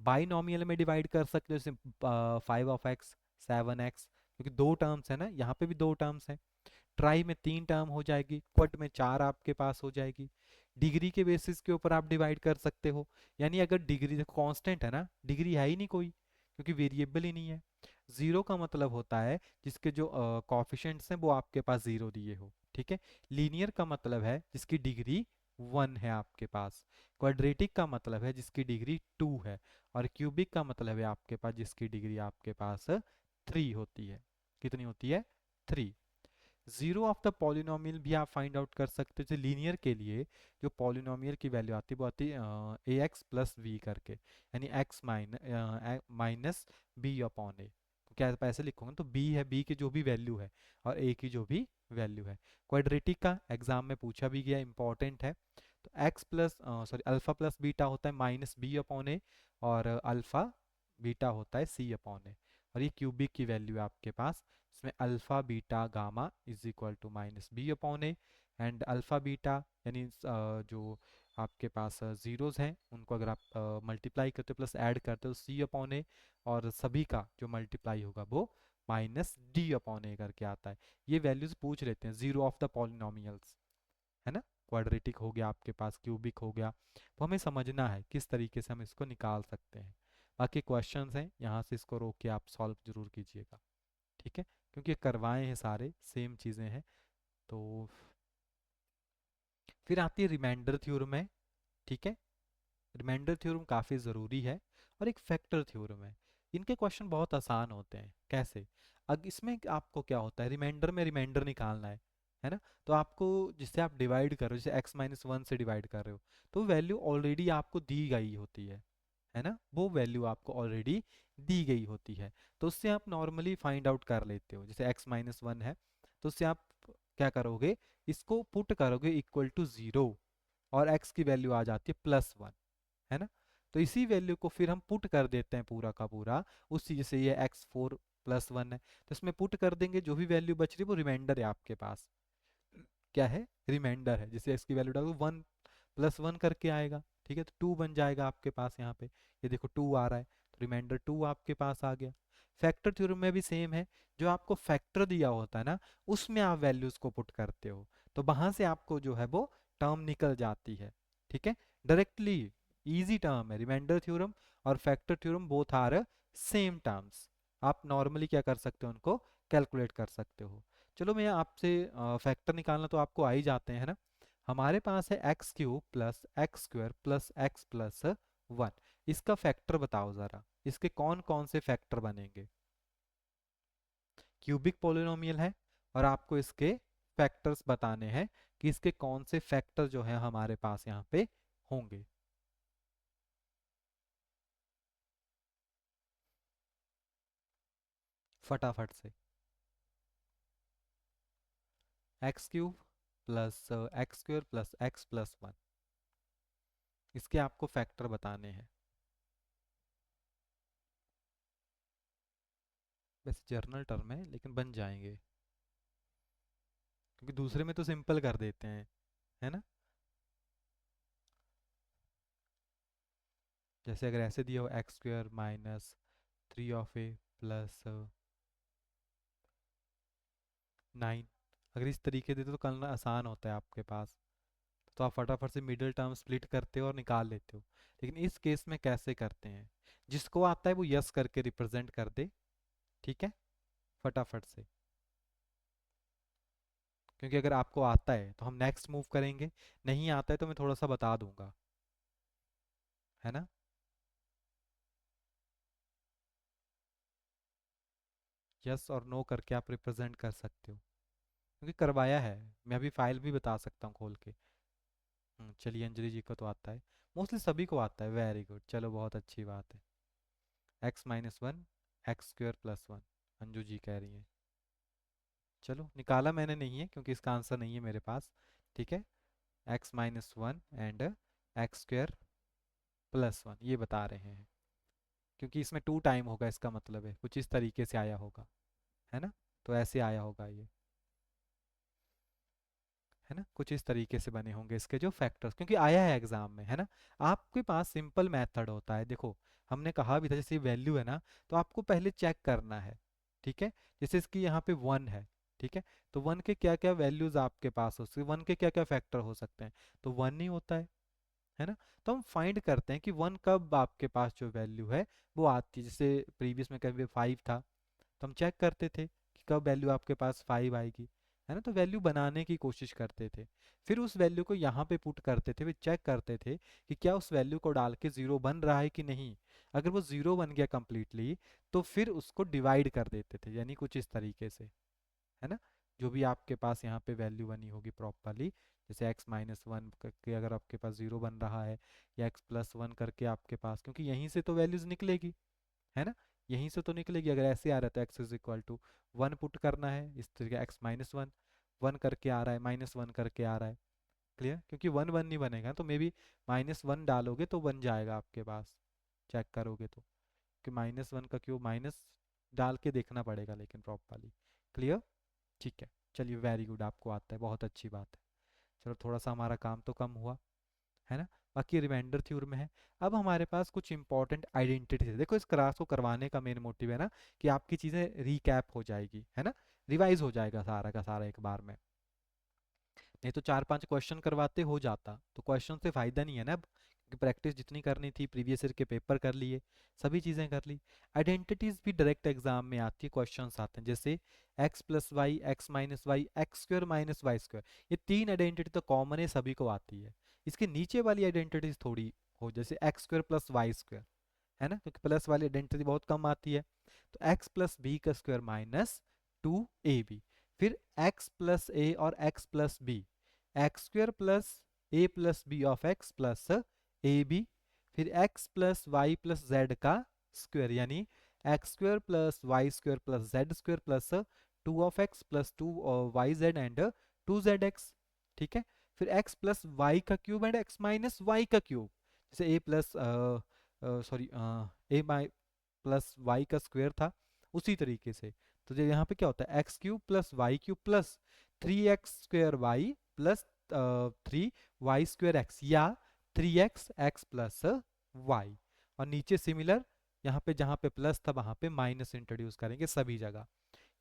बाइनोमियल में डिवाइड कर सकते हो, जैसे 5 7x, क्योंकि दो टर्म्स है ना, यहाँ पे भी दो टर्म्स है। ट्राई में 3 टर्म हो जाएगी, क्वट में 4 आपके पास हो जाएगी। डिग्री के बेसिस के ऊपर आप डिवाइड कर सकते हो, यानी अगर डिग्री कांस्टेंट है ना, डिग्री है ही नहीं कोई, क्योंकि वेरिएबल ही नहीं है। जीरो का मतलब होता है जिसके जो कॉफिशेंट्स हैं वो आपके पास जीरो दिए हो। ठीक है, लीनियर का मतलब है जिसकी डिग्री 1 है आपके पास। क्वाड्रेटिक का मतलब है जिसकी डिग्री 2 है। और क्यूबिक का मतलब है आपके पास जिसकी डिग्री आपके पास 3 होती है। कितनी होती है, 3। जीरो ऑफ द पॉलिनोमियल भी आप फाइंड आउट कर सकते हो। जैसे लीनियर के लिए जो पॉलिनोमियल की वैल्यू आती है वो आती है ax + b करके, यानी x माइनस b/a। क्या ऐसे लिखूंगा तो b है, b की जो भी वैल्यू है और a की जो भी वैल्यू है। क्वाड्रेटिक का एग्जाम में पूछा भी गया, इंपॉर्टेंट है। तो अल्फा प्लस बीटा होता है -b/a, और अल्फा बीटा होता है c/a। और ये क्यूबिक की वैल्यू है आपके पास, इसमें alpha beta gamma = -b/a। And alpha beta यानी जो आपके पास जीरोस हैं उनको अगर आप मल्टीप्लाई करते हो प्लस ऐड करते हो c/a, और सभी का जो मल्टीप्लाई होगा वो -d/a करके आता है। ये वैल्यूज पूछ लेते हैं, जीरो ऑफ द पॉलिनोमियल्स, है ना। क्वाड्रेटिक हो गया आपके पास, क्यूबिक हो गया, तो हमें समझना है किस तरीके से हम इसको निकाल सकते हैं। बाकी क्वेश्चंस हैं, यहाँ से इसको रोक के आप सॉल्व जरूर कीजिएगा। ठीक है, क्योंकि ये करवाए हैं सारे सेम चीज़ें हैं। तो फिर आती है रिमाइंडर थ्योरम है। ठीक है, रिमाइंडर थ्योरम काफ़ी ज़रूरी है। और एक फैक्टर थ्योरम है। इनके क्वेश्चन बहुत आसान होते हैं। कैसे? अब इसमें आपको क्या होता है, रिमाइंडर में रिमाइंडर निकालना है ना? तो आपको, जिससे आप डिवाइड कर रहे हो, जैसे x-1 से डिवाइड कर रहे हो, तो वैल्यू ऑलरेडी आपको दी गई होती है ना? वो वैल्यू आपको ऑलरेडी दी गई होती है, तो उससे आप नॉर्मली फाइंड आउट कर लेते हो। जैसे x-1 है, तो उससे आप क्या करोगे, इसको पुट करोगे इक्वल टू 0, और x की वैल्यू आ जाती है +1, है ना? तो इसी वैल्यू को फिर हम पुट कर देते हैं पूरा का पूरा, उसी जैसे ये x4+1 है, तो इसमें पुट कर देंगे, जो भी वैल्यू बच रही है वो रिमाइंडर है आपके पास। क्या है? रिमाइंडर है। जैसे x की वैल्यू डालो 1+1 करके आएगा, ठीक है, तो 2 बन जाएगा आपके पास यहाँ पे। ये देखो 2 आ रहा है, तो रिमाइंडर 2 आपके पास आ गया। फैक्टर थ्योरम में भी सेम है, जो आपको फैक्टर दिया होता है ना, उसमें आप वैल्यूज को पुट करते हो, तो वहां से आपको जो है वो टर्म निकल जाती है। ठीक है, डायरेक्टली इजी टर्म है। रिमाइंडर थ्योरम और factor theorem both are same terms. आप नॉर्मली क्या कर सकते हो, उनको कैलकुलेट कर सकते हो। चलो मैं आपसे फैक्टर निकालना तो आपको आ ही जाते हैं ना। हमारे पास है x³ plus x square plus x plus 1। इसका फैक्टर बताओ ज़रा, इसके कौन कौन से फैक्टर बनेंगे? क्यूबिक पोलिनोमियल है, और आपको इसके फैक्टर्स बताने हैं कि इसके कौन से फैक्टर जो है हमारे पास यहाँ पे होंगे। फटाफट से। x³ plus x square plus x plus 1, इसके आपको फैक्टर बताने हैं। वैसे जर्नल टर्म है, लेकिन बन जाएंगे, क्योंकि दूसरे में तो सिंपल कर देते हैं, है ना? जैसे अगर ऐसे दिया हो x² माइनस 3 प्लस 9, अगर इस तरीके दे तो करना आसान होता है आपके पास, तो आप फटाफट से मिडिल टर्म स्प्लिट करते हो और निकाल लेते हो। लेकिन इस केस में कैसे करते हैं, जिसको आता है वो यस करके रिप्रेजेंट कर दे, ठीक है, फटाफट से। क्योंकि अगर आपको आता है तो हम नेक्स्ट मूव करेंगे, नहीं आता है तो मैं थोड़ा सा बता दूंगा, है ना? यस और नो करके आप रिप्रेजेंट कर सकते हो, क्योंकि करवाया है। मैं अभी फाइल भी बता सकता हूँ खोल के। चलिए, अंजलि जी को तो आता है, मोस्टली सभी को आता है, वेरी गुड, चलो बहुत अच्छी बात है। x-1 x² + 1, अंजू जी कह रही हैं। चलो, निकाला मैंने नहीं है क्योंकि इसका आंसर नहीं है मेरे पास, ठीक है। x-1 एंड x² + 1 ये बता रहे हैं, क्योंकि इसमें 2 टाइम होगा, इसका मतलब है कुछ इस तरीके से आया होगा, है ना? तो ऐसे आया होगा ये, है ना? कुछ इस तरीके से बने होंगे इसके जो फैक्टर्स, क्योंकि आया है एग्जाम में, है ना? आपके पास सिंपल मेथड होता है, देखो हमने कहा भी था, जैसे वैल्यू है ना, तो आपको पहले चेक करना है, ठीक है। जैसे इसकी यहाँ पे 1 है, ठीक है, तो 1 के क्या क्या वैल्यूज आपके पास हो सकते, 1 के क्या क्या फैक्टर हो सकते हैं, तो 1 ही होता है ना? तो हम फाइंड करते हैं कि 1 कब आपके पास जो वैल्यू है वो आती है। जैसे प्रीवियस में कभी 5 था, तो हम चेक करते थे कि कब वैल्यू आपके पास 5 आएगी, है ना? तो वैल्यू बनाने की कोशिश करते थे, फिर उस वैल्यू को यहाँ पे पुट करते थे, फिर चेक करते थे कि क्या उस वैल्यू को डाल के 0 बन रहा है कि नहीं। अगर वो 0 बन गया कम्प्लीटली, तो फिर उसको डिवाइड कर देते थे, यानी कुछ इस तरीके से, है ना? जो भी आपके पास यहाँ पे वैल्यू बनी होगी प्रॉपरली, जैसे x-1 करके अगर आपके पास 0 बन रहा है, या x+1 करके आपके पास, क्योंकि यहीं से तो वैल्यूज निकलेगी, है ना? यहीं से तो निकलेगी। अगर ऐसे आ रहा है तो x=1 पुट करना है, इस तरीके x-1 1 करके आ रहा है, -1 करके आ रहा है, क्लियर? क्योंकि 1 1 नहीं बनेगा, तो मे बी -1 डालोगे तो बन जाएगा आपके पास, चेक करोगे तो, कि -1 का क्यों माइनस डाल के देखना पड़ेगा लेकिन प्रॉपरली, क्लियर? ठीक है, चलिए, वेरी गुड, आपको आता है, बहुत अच्छी बात है। चलो, थोड़ा सा हमारा काम तो कम हुआ, है ना? बाकी रिमाइंडर थ्योरम में है। अब हमारे पास कुछ इंपॉर्टेंट आइडेंटिटी है। देखो, इस क्लास को करवाने का मेन मोटिव है ना, कि आपकी चीज़ें रिकैप हो जाएगी, है ना, रिवाइज हो जाएगा सारा का सारा एक बार में। नहीं तो 4 5 क्वेश्चन करवाते हो जाता, तो क्वेश्चन से फ़ायदा नहीं है ना अब, क्योंकि प्रैक्टिस जितनी करनी थी, प्रीवियस ईयर के पेपर कर लिए, सभी चीज़ें कर ली। आइडेंटिटीज भी डायरेक्ट एग्जाम में आती है, क्वेश्चंस आते हैं, जैसे x+y x-y x² - y², ये 3 आइडेंटिटी तो कॉमन है, सभी को आती है। इसके नीचे वाली आइडेंटिटीज थोड़ी हो, जैसे x² + y², है ना, क्योंकि प्लस वाली आइडेंटिटी बहुत कम आती है। तो एक्स प्लस बी का स्क्वायर माइनस 2ab, फिर एक्स प्लस ए और x plus b, x square plus a plus b of x plus a b, फिर x plus y plus z का स्क्वायर यानी x square plus y square plus z square plus 2 of x plus 2 y z and 2 z x. ठीक है, फिर x plus y का cube and x minus Y का cube, जैसे a plus sorry a by plus y का square था उसी तरीके से। तो जो यहाँ पे क्या होता है x cube plus y cube plus 3x² y plus 3y² x या 3x प्लस वाई। और नीचे सिमिलर यहाँ पे जहाँ पे प्लस था वहाँ पे माइनस इंट्रोड्यूस करेंगे सभी जगह,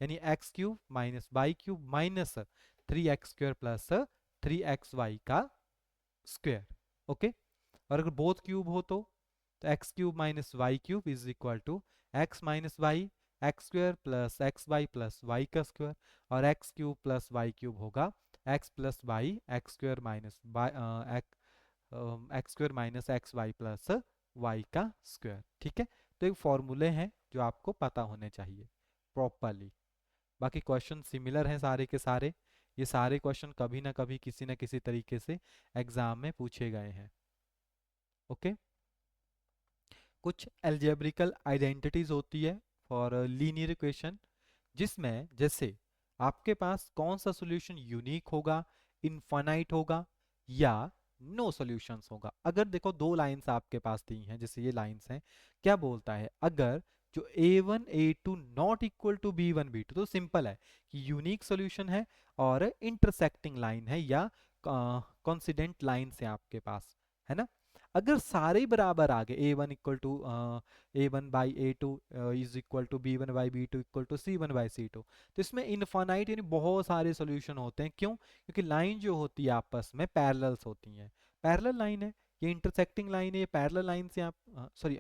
यानी x cube minus y cube minus 3x² plus 3xy का स्क्वायर। ओके, और अगर बोथ क्यूब हो तो x cube minus y cube is equal to x minus y x square plus x y plus y का square, और x cube plus y cube होगा x plus y x square minus x square minus x y plus y का square. ठीक है, तो एक फॉर्मूले हैं जो आपको पता होने चाहिए प्रॉपरली। बाकी क्वेश्चन सिमिलर हैं सारे के सारे, ये सारे क्वेश्चन कभी ना कभी किसी ना किसी तरीके से एग्जाम में पूछे गए हैं। ओके, कुछ एल्जेब्रिकल आइडेंटिटीज होती है फॉर लीनियर इक्वेशन, जिसमें जैसे आपके पास कौन सा सॉल्यूशन यूनिक होगा, इनफाइनाइट होगा या नो सॉल्यूशंस होगा। अगर देखो दो लाइंस आपके पास दी हैं, जैसे ये लाइंस हैं, क्या बोलता है अगर जो a1 a2 not equal to b1 b2, तो सिंपल है कि यूनिक सॉल्यूशन है और इंटरसेक्टिंग लाइन है या कॉन्सिडेंट लाइन है आपके पास, है ना। अगर सारे बराबर आ गए a1 equal to a1/a2 is equal to b1/b2 equal to c1/c2, तो इसमें इनफाइनाइट यानी बहुत सारे सॉल्यूशन होते हैं। क्यों? क्योंकि लाइन जो होती है आपस में पैरेलल्स होती हैं, पैरेलल लाइन है ये, इंटरसेक्टिंग लाइन है ये, पैरेलल लाइन से आप सॉरी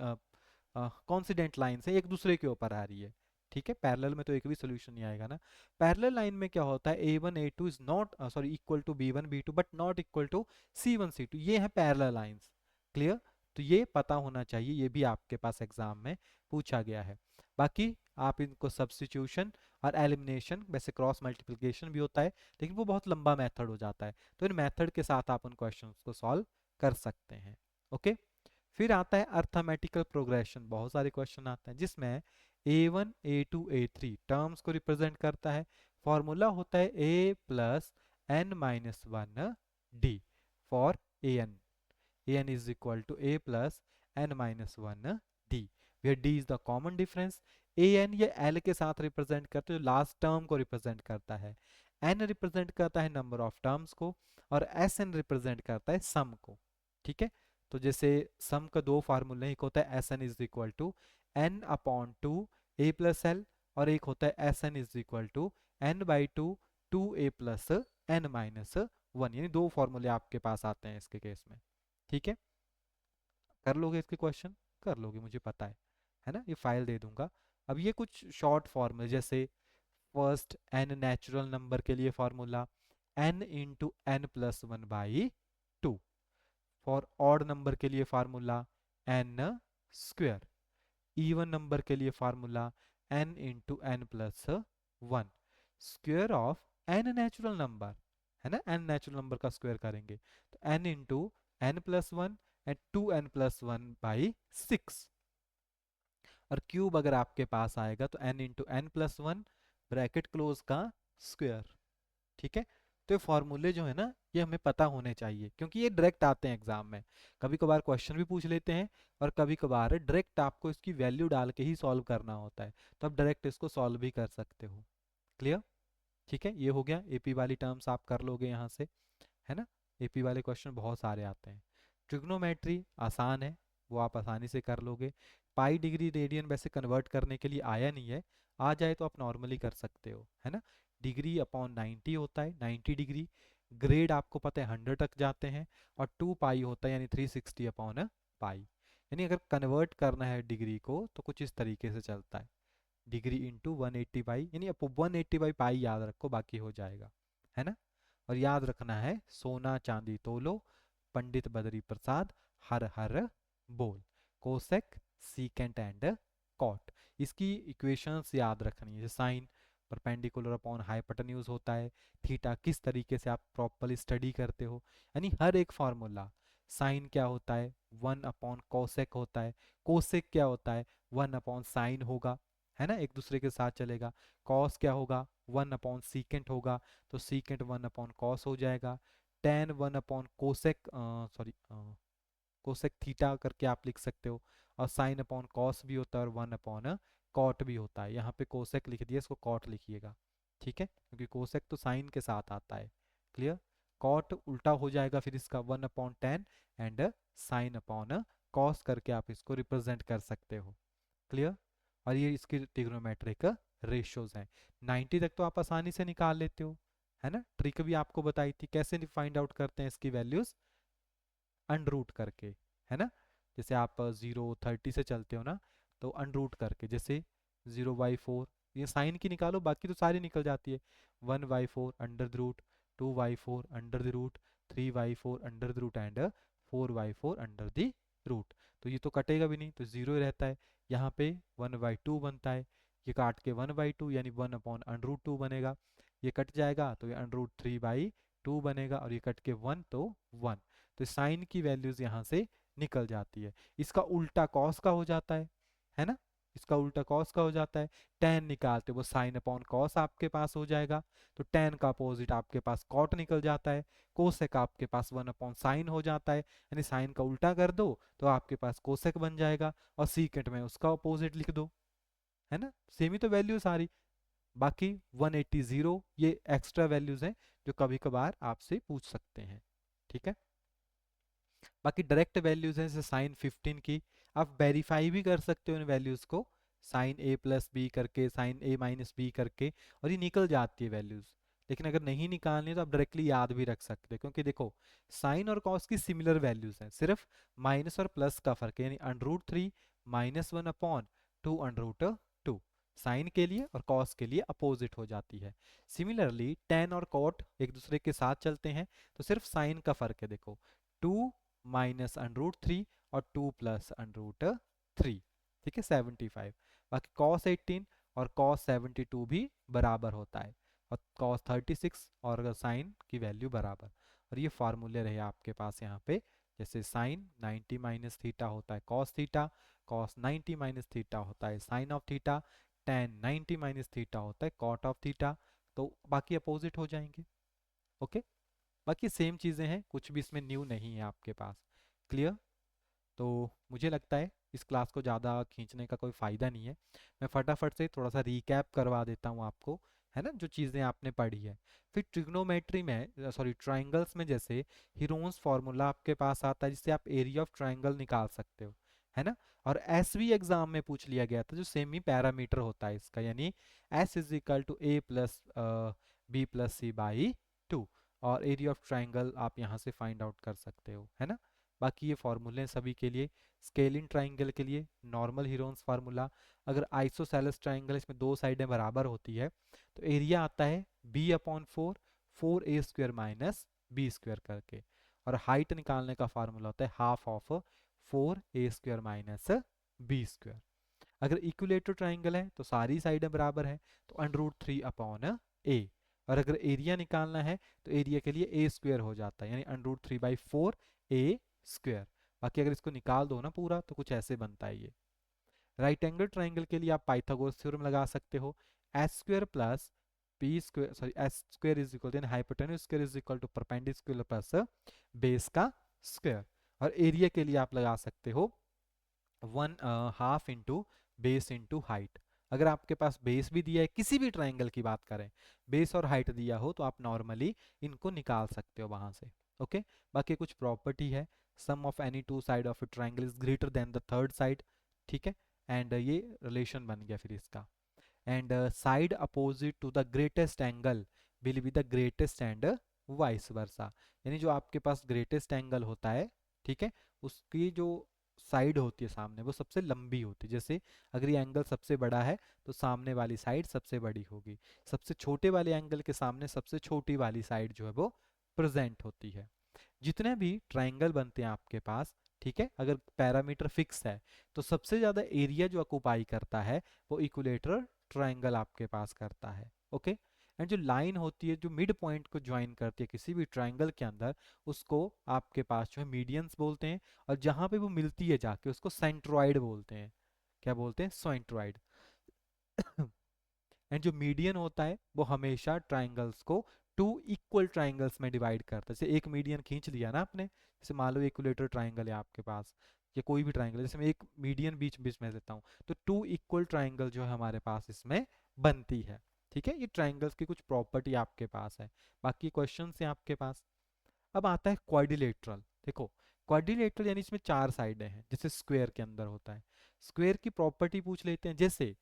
कॉन्सिडेंट लाइन से एक दूसरे के ऊपर आ रही है। ठीक है, पैरेलल में तो एक भी सोल्यूशन नहीं आएगा ना। पैरेलल लाइन में क्या होता है a1 a2 is not sorry equal to b1 b2 but not equal to c1 c2, ये है पैरेलल लाइंस। क्लियर? तो ये पता होना चाहिए, ये भी आपके पास एग्जाम में पूछा गया है। बाकी आप इनको सब्स्टिट्यूशन और एलिमिनेशन, वैसे क्रॉस मल्टीप्लिकेशन भी होता है लेकिन वो बहुत लंबा मेथड हो जाता है, तो इन मेथड के साथ आप उन क्वेश्चंस को सॉल्व कर सकते हैं। ओके, फिर आता है अर्थमेटिकल प्रोग्रेशन, बहुत सारे क्वेश्चन आते हैं जिसमें a1 a2 a3 टर्म्स को रिप्रेजेंट करता है। फॉर्मूला होता है a plus n minus 1 d for an is equal to a plus n minus 1 d, where d is the common difference। an ये l के साथ रिप्रेजेंट करते हैं, जो लास्ट टर्म को रिप्रेजेंट करता है, n रिप्रेजेंट करता है नंबर ऑफ टर्म्स को, और sn रिप्रेजेंट करता है सम को। ठीक है, तो जैसे सम का दो फार्मूले, एक होता है sn is equal to n upon two a plus l, और एक होता है sn is equal to n/2 2a plus n minus 1, यानी दो फॉर्मूले आपके पास आते हैं इसके केस में। ठीक है, कर लोगे इसके क्वेश्चन, कर लोगे मुझे पता है ना, ये फाइल दे दूंगा। अब ये कुछ शॉर्ट फॉर्मूले, जैसे फर्स्ट n नेचुरल नंबर के लिए formula n into n plus 1/2, for odd number के लिए formula n square, even number के लिए formula n into n plus 1, square of n natural number, है ना, n नेचुरल नंबर का स्क्वायर करेंगे तो n into n plus 1 and 2n plus 1/6, और क्यूब अगर आपके पास आएगा तो n into n plus 1 bracket close का स्क्वायर। ठीक है, तो ये फॉर्मूले जो है ना ये हमें पता होने चाहिए, क्योंकि ये डायरेक्ट आते हैं एग्जाम में, कभी कभार क्वेश्चन भी पूछ लेते हैं और कभी कभार डायरेक्ट आपको इसकी वैल्यू डाल के ही सॉल्व करना होता है, तो आप डायरेक्ट इसको सॉल्व भी कर सकते हो। क्लियर? ठीक है, ये हो गया, एपी वाली टर्म्स आप कर लोगे यहाँ से, है ना। एपी वाले क्वेश्चन बहुत सारे आते हैं। ट्रिग्नोमेट्री आसान है, वो आप आसानी से कर लोगे। पाई डिग्री रेडियन वैसे कन्वर्ट करने के लिए आया नहीं है, आ जाए तो आप नॉर्मली कर सकते हो, है ना। डिग्री अपॉन 90 होता है, 90 डिग्री, ग्रेड आपको पता है 100 तक जाते हैं, और 2 पाई होता है यानी 360 अपॉन पाई, यानी अगर कन्वर्ट करना है डिग्री को तो कुछ इस तरीके से चलता है, डिग्री इंटू 180 यानी आप 180/पाई याद रखो, बाकी हो जाएगा, है ना। और याद रखना है सोना चांदी तोलो, पंडित बद्री प्रसाद हर हर बोल, कोसेक सीकेंट एंड कॉट। इसकी इक्वेशंस याद रखनी है। साइन परपेंडिकुलर अपॉन हाइपोटेन्यूज होता है, थीटा किस तरीके से आप प्रॉपरली स्टडी करते हो, यानी हर एक फार्मूला। साइन क्या होता है, 1 अपॉन कोसेक होता है। कोसेक क्या होता है, 1 अपॉन साइन होगा, है ना, एक दूसरे के साथ चलेगा। कॉस क्या होगा, 1 अपॉन सीकेंट होगा, तो सीकेंट 1 अपॉन कॉस हो जाएगा। Ten 1 upon cosec, sorry, cosec theta करके आप लिख सकते हो। और साइन अपॉन कॉस भी होता है, और 1 अपॉन कॉट भी होता है। यहाँ पे कोसेक लिख दिया, इसको कॉट लिखिएगा, ठीक है, क्योंकि कोसेक तो साइन के साथ आता है। क्लियर। कॉट उल्टा हो जाएगा फिर इसका, 1 upon 10 and sine upon cos करके आप इसको रिप्रेजेंट कर सकते हो। क्लियर। और ये इसकी ट्रिग्नोमेट्रिक रेशियोज हैं। 90 तक तो आप आसानी से निकाल लेते हो, है ना। ट्रिक भी आपको बताई थी कैसे फाइंड आउट करते हैं इसकी वैल्यूज, अनरूट करके, है ना। जैसे आप 0 30 से चलते हो ना, तो अनरूट करके, जैसे 0/4, ये साइन की निकालो, बाकी तो सारी निकल जाती है। 1/4 under the root, 2/4 under the root, 3/4 under the root and 4/4 under the root. तो ये तो कटेगा भी नहीं, तो जीरो ही रहता है। यहाँ पे 1/2 बनता है, ये काट के 1/2 यानी 1 अपॉन √2 बनेगा। ये कट जाएगा तो ये √3/2 बनेगा, और ये कट के 1 तो 1। तो साइन की वैल्यूज यहाँ से निकल जाती है। इसका उल्टा कॉस का हो जाता है ना, इसका उल्टा कॉस का हो जाता है। टेन निकालते वो साइन अपॉन कॉस आपके पास हो जाएगा, तो टेन का अपोजिट आपके पास कॉट निकल जाता है। कोसेक आपके पास 1 अपॉन साइन हो जाता है, यानी साइन का उल्टा कर दो तो आपके पास कोसेक बन जाएगा, और सीकेंट में उसका अपोजिट लिख दो, है ना। सेम ही तो वैल्यू सारी। बाकी 180 जीरो ये एक्स्ट्रा वैल्यूज हैं जो कभी कभार आपसे पूछ सकते हैं, ठीक है। बाकी डायरेक्ट वैल्यूज हैं, जैसे साइन 15 की, आप वेरीफाई भी कर सकते हो इन वैल्यूज को, साइन A+B करके, साइन A-B करके, और ये निकल जाती है वैल्यूज। लेकिन अगर नहीं निकालनी है तो आप डायरेक्टली याद भी रख सकते हो, क्योंकि देखो साइन और कॉस की सिमिलर वैल्यूज हैं, सिर्फ माइनस और प्लस का फर्क है, यानी √3 -1/2 √2 साइन के लिए और कॉस के लिए अपोजिट हो जाती है। सिमिलरली टेन और कॉट एक दूसरे के साथ चलते हैं, तो सिर्फ साइन का फर्क है। देखो 2 -√3 और 2 +√3, ठीक है, 75। बाकी cos 18 और cos 72 भी बराबर होता है, और cos 36 और साइन की वैल्यू बराबर। और ये फार्मूले रहे आपके पास यहाँ पे, जैसे साइन 90 माइनस थीटा होता है cos theta, cos 90 minus theta होता है sine of theta, tan 90 minus theta होता है cot ऑफ थीटा। तो बाकी अपोजिट हो जाएंगे, ओके। बाकी सेम चीज़ें हैं, कुछ भी इसमें न्यू नहीं है आपके पास। क्लियर। तो मुझे लगता है इस क्लास को ज़्यादा खींचने का कोई फ़ायदा नहीं है, मैं फटाफट से थोड़ा सा रिकैप करवा देता हूँ आपको, है ना, जो चीज़ें आपने पढ़ी है। फिर ट्रिग्नोमेट्री में, सॉरी ट्राइंगल्स में, जैसे हीरोन्स फार्मूला आपके पास आता है जिससे आप एरिया ऑफ ट्राइंगल निकाल सकते हो, है ना। और एसवी एग्जाम में पूछ लिया गया था, जो सेमी पैरामीटर होता है इसका, यानी S = A+B+C/2, और एरिया ऑफ ट्राइंगल आप यहाँ से फाइंड आउट कर सकते हो, है ना। बाकी ये फार्मूले सभी के लिए, स्केलिन ट्राइंगल के लिए नॉर्मल हीरोन्स फार्मूला, अगर आइसोसेलेस ट्राइंगल इसमें दो साइडें बराबर होती है तो एरिया आता है B/4, 4A² - B² करके, और हाइट निकालने का फार्मूला होता है हाफ ऑफ 4A² - B²। अगर इक्विलेटरल ट्राइंगल है तो सारी साइडें बराबर है, तो √3/A। और अगर एरिया निकालना है तो एरिया के लिए A² हो जाता है, यानी √3/4A²। बाकी अगर इसको निकाल दो ना पूरा तो कुछ ऐसे बनता है ये। राइट एंगल ट्राइंगल के लिए आप पाइथागोरस थ्योरम लगा सकते हो, S² + B², sorry S² is equal to hypotenuse square is equal to perpendicular plus base का स्क्वायर। और एरिया के लिए आप लगा सकते हो 1/2 इंटू बेस इंटू हाइट। अगर आपके पास बेस भी दिया है, किसी भी ट्राइंगल की बात करें, बेस और हाइट दिया हो तो आप नॉर्मली इनको निकाल सकते हो वहां से, ओके। बाकी कुछ प्रॉपर्टी है, sum of any two side of a triangle is greater than the third side, ठीक है। एंड ये रिलेशन बन गया फिर इसका। And side opposite to the greatest angle will be the greatest and vice versa, यानी जो आपके पास ग्रेटेस्ट एंगल होता है, ठीक है, उसकी जो साइड होती है सामने वो सबसे लंबी होती है। जैसे अगर ये एंगल सबसे बड़ा है तो सामने वाली साइड सबसे बड़ी होगी, सबसे छोटे वाले एंगल के सामने सबसे छोटी वाली साइड जो है वो प्रेजेंट होती है। जितने भी ट्राइंगल बनते हैं आपके पास, ठीक है, अगर पैरामीटर फिक्स है तो सबसे ज़्यादा एरिया जो ऑक्यूपाई करता है वो इक्विलेटरल ट्रायंगल आपके पास करता है। ओके, एंड जो लाइन होती है जो मिड पॉइंट को ज्वाइन करती है किसी भी ट्रायंगल के अंदर, उसको आपके पास जो है मीडियंस बोलते हैं, और जहाँ पे वो मिलती है जाके उसको सेंट्रॉइड बोलते हैं। क्या बोलते हैं? सेंट्रॉइड। एंड जो मीडियन होता है वो हमेशा ट्राइंगल्स को टू इक्वल ट्राइंगल्स में डिवाइड करता है। जैसे एक मीडियन खींच लिया ना आपने, जैसे मान लो इक्विलेटरल ट्राइंगल है आपके पास, या कोई भी ट्राइंगल, जैसे मैं एक मीडियन बीच बीच में देता हूँ, तो टू इक्वल ट्राइंगल जो है हमारे पास इसमें बनती है। ठीक है, ये ट्राइंगल्स की कुछ प्रॉपर्टी आपके पास है। बाकी क्वेश्चन है आपके पास। अब आता है क्वाड्रिलेटरल। देखो, क्वाड्रिलेटरल यानी इसमें चार साइडें हैं, जैसे स्क्वायर के अंदर होता है। स्क्वायर की प्रॉपर्टी पूछ लेते हैं। जैसे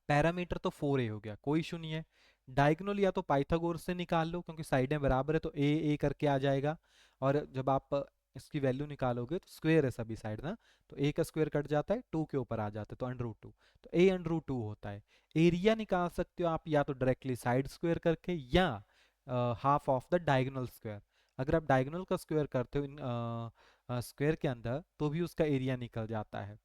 पैरामीटर तो 4a हो गया, कोई इशू नहीं है। डायगोनल या तो पाइथागोरस से निकाल लो, क्योंकि साइडें बराबर है तो ए ए करके आ जाएगा। और जब आप इसकी वैल्यू निकालोगे तो स्क्वायर है सभी साइड ना, तो ए का स्क्वायर कट जाता है, 2 के ऊपर आ जाता है तो √2, तो ए √2 होता है। एरिया निकाल सकते हो आप या तो डायरेक्टली साइड स्क्वायर करके, या half of the diagonal square. अगर आप डायगोनल का स्क्वायर करते हो इन स्क्वायर के अंदर तो भी उसका एरिया निकल जाता है।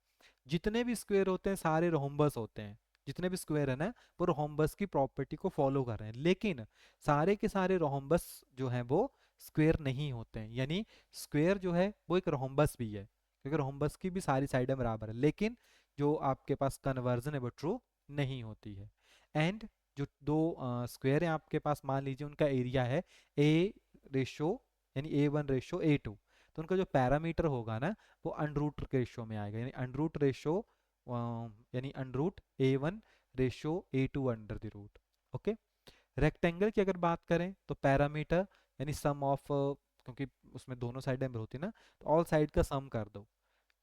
जितने भी स्क्वायर होते हैं सारे रोम्बस होते हैं। जितने भी स्क्वायर है ना वो रोम्बस की प्रॉपर्टी को फॉलो कर रहे हैं, लेकिन सारे के सारे रोम्बस जो हैं वो स्क्वायर नहीं होते हैं। यानी स्क्वायर जो है वो एक रोम्बस भी है, क्योंकि रोम्बस की भी सारी साइडें बराबर है, लेकिन जो आपके पास कन्वर्जन है वो ट्रू नहीं होती है। एंड जो दो स्क्वायर हैं आपके पास, मान लीजिए उनका एरिया है ए रेशो, यानी A1:A2, तो उनका जो पैरामीटर होगा ना वो अंडरूट रेशो में आएगा, यानी अंडरूट रेशो, यानी under root A1:A2 under the root. Okay, rectangle की अगर बात करें तो पैरामीटर यानी सम ऑफ, क्योंकि उसमें दोनों साइडें होती है ना, तो ऑल साइड का सम कर दो।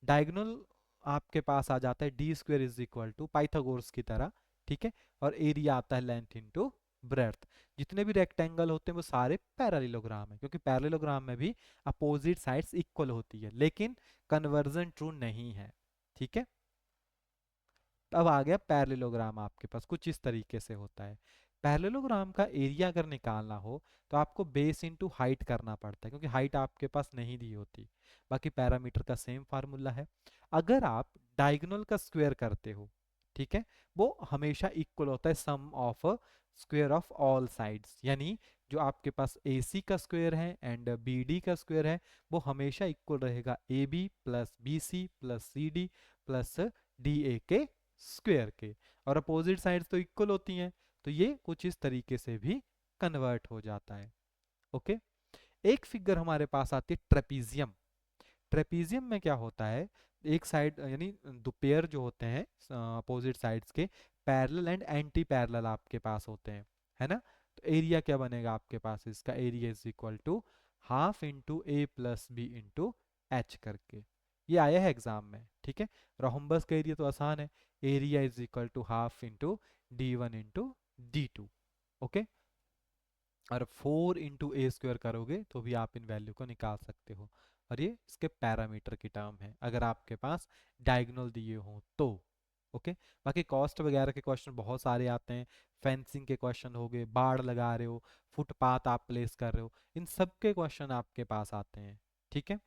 डायगोनल आपके पास आ जाता है D² = पाइथागोरस की तरह। ठीक है, और एरिया आता है लेंथ इंटू ब्रेड्थ। जितने भी रेक्टेंगल होते हैं वो सारे पैरेललोग्राम है, क्योंकि पैरेललोग्राम में भी अपोजिट साइड्स इक्वल होती है, लेकिन कन्वर्जन ट्रू नहीं है। ठीक है, अब आ गया पैरेललोग्राम। आपके पास कुछ इस तरीके से होता है। पैरेललोग्राम का एरिया अगर निकालना हो तो आपको बेस इनटू हाइट करना पड़ता है, क्योंकि हाइट आपके पास नहीं दी होती। बाकी पैरामीटर का सेम फार्मूला है। अगर आप डायगोनल का स्क्वायर करते हो, ठीक है, वो हमेशा इक्वल होता है sum of square of all sides. यानी जो आपके पास AC का स्क्वायर है एंड BD का स्क्वायर है वो हमेशा इक्वल रहेगा AB plus BC plus CD plus DA के स्क्वायर के। और अपोजिट साइड्स तो इक्वल होती हैं, तो ये कुछ इस तरीके से भी कन्वर्ट हो जाता है। ओके, एक फिगर हमारे पास आती है ट्रेपीजियम। ट्रेपीजियम में क्या होता है, एक साइड यानी दो पेयर जो होते हैं अपोजिट साइड्स के, पैरेलल एंड एंटी पैरेलल आपके पास होते हैं, है ना। तो एरिया क्या बनेगा आपके पास, इसका area ½ into A plus B into H करके। ये आया है एग्जाम में। ठीक है, रोम्बस का एरिया तो आसान है, area ½ into D1 into D2। Okay, और 4 इंटू A² करोगे तो भी आप इन वैल्यू को निकाल सकते हो, और ये इसके पैरामीटर की टर्म है अगर आपके पास डायगोनल दिए हों तो। ओके, बाकी कॉस्ट वगैरह के क्वेश्चन बहुत सारे आते हैं। फेंसिंग के क्वेश्चन हो गए, बाड़ लगा रहे हो, फुटपाथ आप प्लेस कर रहे हो, इन सब के क्वेश्चन आपके पास आते हैं। ठीक है,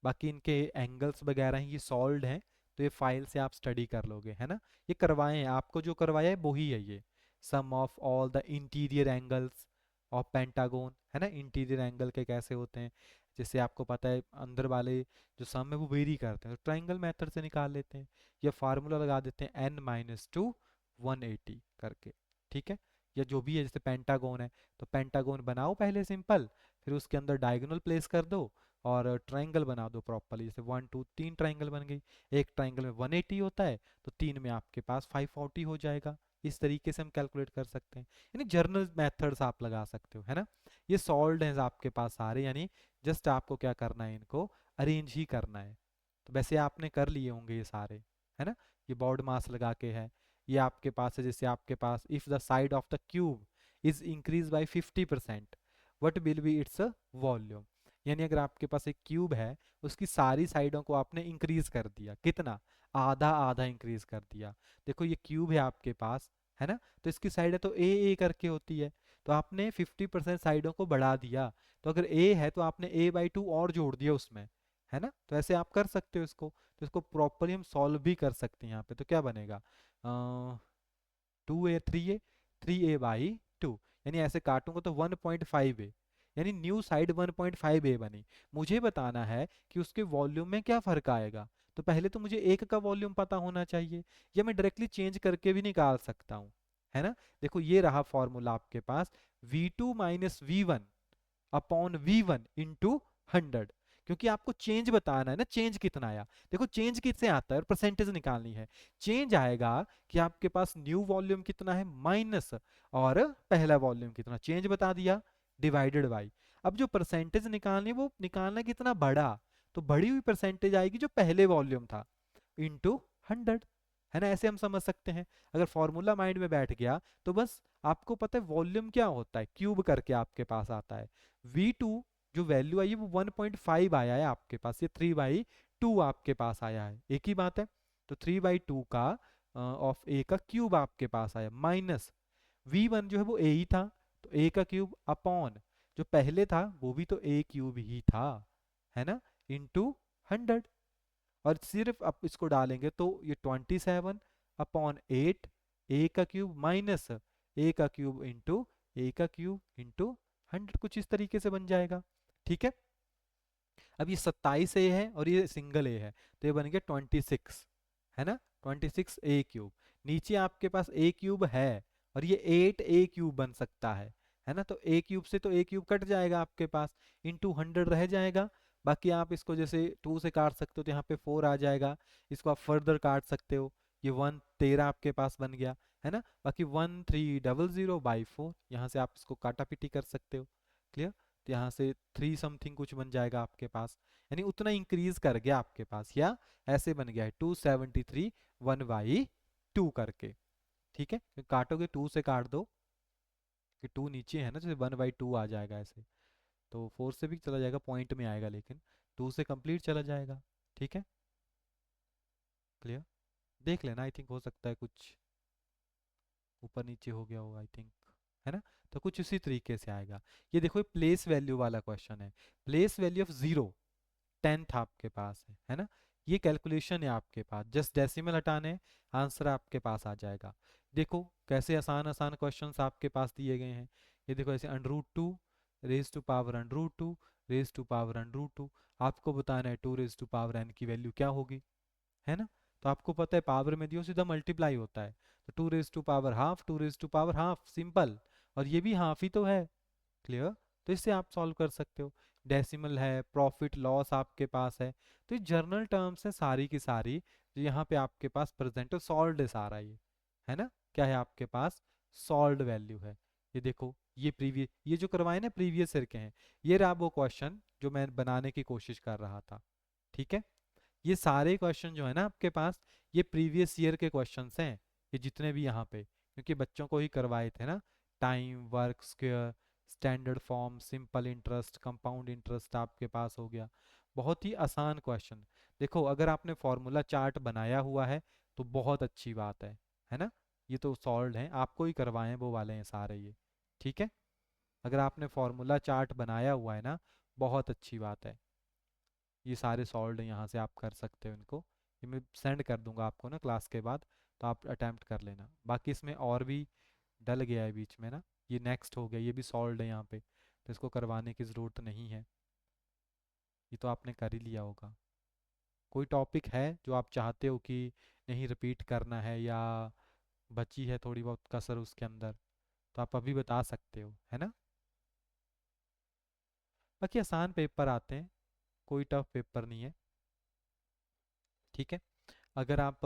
बाकी इनके एंगल्स वगैरह हैं ये सॉल्व हैं, तो ये फाइल से आप स्टडी कर लोगे, है ना। ये करवाए हैं आपको, जो करवाया है वही है ये। Sum of all the interior angles of pentagon, है ना। इंटीरियर एंगल के कैसे होते हैं, जैसे आपको पता है अंदर वाले जो सम है वो वेरी करते हैं, तो ट्राइंगल मेथड से निकाल लेते हैं, या फार्मूला लगा देते हैं n-2 180 करके। ठीक है, या जो भी है, जैसे पेंटागोन है तो पेंटागोन बनाओ पहले सिंपल, फिर उसके अंदर डायगोनल प्लेस कर दो और ट्राइंगल बना दो प्रॉपरली। जैसे 1 2 3 ट्राइंगल बन गई, एक ट्राइंगल में 180 होता है तो 3 में आपके पास 540 हो जाएगा। इस तरीके से हम कैलकुलेट कर सकते हैं, यानी जर्नल मेथड्स आप लगा सकते हो, है ना। ये सॉल्व्ड हैं आपके पास सारे, यानी जस्ट आपको क्या करना है, इनको अरेंज ही करना है। तो वैसे आपने कर लिए होंगे ये सारे, है ना। ये बॉर्ड मास लगा के है, ये आपके पास है। जैसे आपके पास if the side of the cube is increase by 50% what will be its volume. यानी अगर आपके पास एक क्यूब है, उसकी सारी साइडों को आपने इंक्रीज कर दिया, कितना, आधा आधा इंक्रीज कर दिया। देखो ये क्यूब है आपके पास, है ना, तो इसकी साइड है तो ए करके होती है, तो आपने 50% साइडों को बढ़ा दिया। तो अगर ए है तो आपने A/2 और जोड़ दिया उसमें, है ना। तो ऐसे आप कर सकते हो इसको, तो इसको प्रॉपरली हम सॉल्व भी कर सकते हैं यहाँ पे। तो क्या बनेगा, 2a 3a, 3a/2, यानी ऐसे काटूंगा तो 1.5a, यानी न्यू साइड 1.5a बनी। मुझे बताना है कि उसके वॉल्यूम में क्या फर्क आएगा। तो पहले तो मुझे एक का वॉल्यूम पता होना चाहिए, या मैं डायरेक्टली चेंज करके भी निकाल सकता हूँ, है ना। देखो ये रहा फॉर्मूला आपके पास, v2 minus v1 upon v1 into 100, क्योंकि आपको चेंज बताना है ना, चेंज कितना आया। देखो चेंज किससे आता है, और परसेंटेज निकालनी है। चेंज आएगा कि आपके पास न्यू वॉल्यूम कितना है माइनस, और पहला वॉल्यूम कितना, चेंज बता दिया, डिवाइडेड बाई। अब जो परसेंटेज निकालनी है वो निकालना कितना बड़ा, तो बड़ी हुई परसेंटेज आएगी जो पहले वॉल्यूम था, इंटू 100, है ना। ऐसे हम समझ सकते हैं। अगर फॉर्मूला माइंड में बैठ गया तो बस आपको पता है वॉल्यूम क्या होता है, क्यूब करके आपके पास आता है। V2 जो वैल्यू आई है वो 1.5 आया है आपके पास, ये 3/2 आपके पास आया है, एक ही बात है। तो 3/2 का ऑफ ए का क्यूब आपके पास आया, माइनस V1 जो है वो ए ही था, तो ए का क्यूब अपॉन जो पहले था वो भी तो ए क्यूब ही था, है ना, इंटू 100। और सिर्फ आप इसको डालेंगे तो ये 27/8, ए का क्यूब माइनस ए का क्यूब इंटू ए का क्यूब इंटू 100, कुछ इस तरीके से बन जाएगा। ठीक है। अब ये 27 ए है और ये सिंगल ए है, तो ये बन गया 26, है ना, 26a³ नीचे आपके पास ए क्यूब है, और ये 8a³ बन सकता है ना। तो a³ से तो a³ कट जाएगा आपके पास, इंटू 100 रह जाएगा। बाकी आप इसको जैसे 2 से काट सकते हो तो यहाँ पे 4 आ जाएगा, इसको आप फर्दर काट सकते हो, ये 113 आपके पास बन गया, है ना। बाकी 1300/4, यहाँ से आप इसको काटा पीटी कर सकते हो, क्लियर। तो यहाँ से 3 समथिंग कुछ बन जाएगा आपके पास, यानी उतना इंक्रीज कर गया आपके पास, या ऐसे बन गया है 273 1/2 करके। ठीक है, तो काटोगे 2 से काट दो, कि 2 नीचे है ना, जैसे 1/2 आ जाएगा ऐसे, तो 4 से भी चला जाएगा, पॉइंट में आएगा, लेकिन 2 से कंप्लीट चला जाएगा। ठीक है, क्लियर। देख लेना, आई थिंक हो सकता है कुछ ऊपर नीचे हो गया होगा, आई थिंक, है ना। तो कुछ इसी तरीके से आएगा। ये देखो प्लेस वैल्यू वाला क्वेश्चन है, प्लेस वैल्यू ऑफ 0 10th आपके पास है ना। ये कैलकुलेशन है आपके पास, जस्ट डेसिमल हटाने हैं, आंसर आपके पास आ जाएगा। देखो कैसे आसान आसान क्वेश्चंस आपके पास दिए गए हैं। ये देखो ऐसे √2 raise to power √2 raise to power √2, आपको बताना है 2 रेज टू पावर n की वैल्यू क्या होगी, है ना। तो आपको पता है पावर में दियो सीधा मल्टीप्लाई होता है, तो 2 raise to power half, 2 raise to power half, simple. और ये भी हाफ ही तो है, क्लियर। तो इससे आप सॉल्व कर सकते हो। डेसिमल है, प्रॉफिट लॉस आपके पास है, तो ये जर्नल टर्म्स है सारी की सारी, जो यहाँ पे आपके पास प्रेजेंट है, सॉल्व्ड है सारा ये, है ना। क्या है आपके पास, सॉल्व्ड वैल्यू है। ये देखो ये प्रीवियस, ये जो करवाए ना प्रीवियस ईयर के हैं, ये रहा वो क्वेश्चन जो मैं बनाने की कोशिश कर रहा था। ठीक है, ये सारे क्वेश्चन जो है ना आपके पास, ये प्रीवियस ईयर के क्वेश्चंस हैं, ये जितने भी यहाँ पे, क्योंकि बच्चों को ही करवाए थे ना। Time, work square, standard form, simple interest, compound interest आपके पास हो गया। बहुत ही आसान क्वेश्चन। देखो अगर आपने फॉर्मूला चार्ट बनाया हुआ है तो बहुत अच्छी बात है ना। ये तो सॉल्व है, आपको ही करवाए हैं वो वाले हैं सारे ये। ठीक है, अगर आपने फॉर्मूला चार्ट बनाया हुआ है ना, बहुत अच्छी बात है। ये सारे सॉल्व हैं, यहाँ से आप कर सकते हो इनको, ये मैं सेंड कर दूंगा आपको ना क्लास के बाद, तो आप अटेम्प्ट कर लेना। बाकी इसमें और भी डल गया है बीच में ना, ये नेक्स्ट हो गया, ये भी सॉल्व है यहाँ पे, तो इसको करवाने की ज़रूरत नहीं है, ये तो आपने कर ही लिया होगा। कोई टॉपिक है जो आप चाहते हो कि नहीं रिपीट करना है, या बची है थोड़ी बहुत कसर उसके अंदर, तो आप अभी बता सकते हो, है ना। बाकी आसान पेपर आते हैं, कोई टफ पेपर नहीं है। ठीक है, अगर आप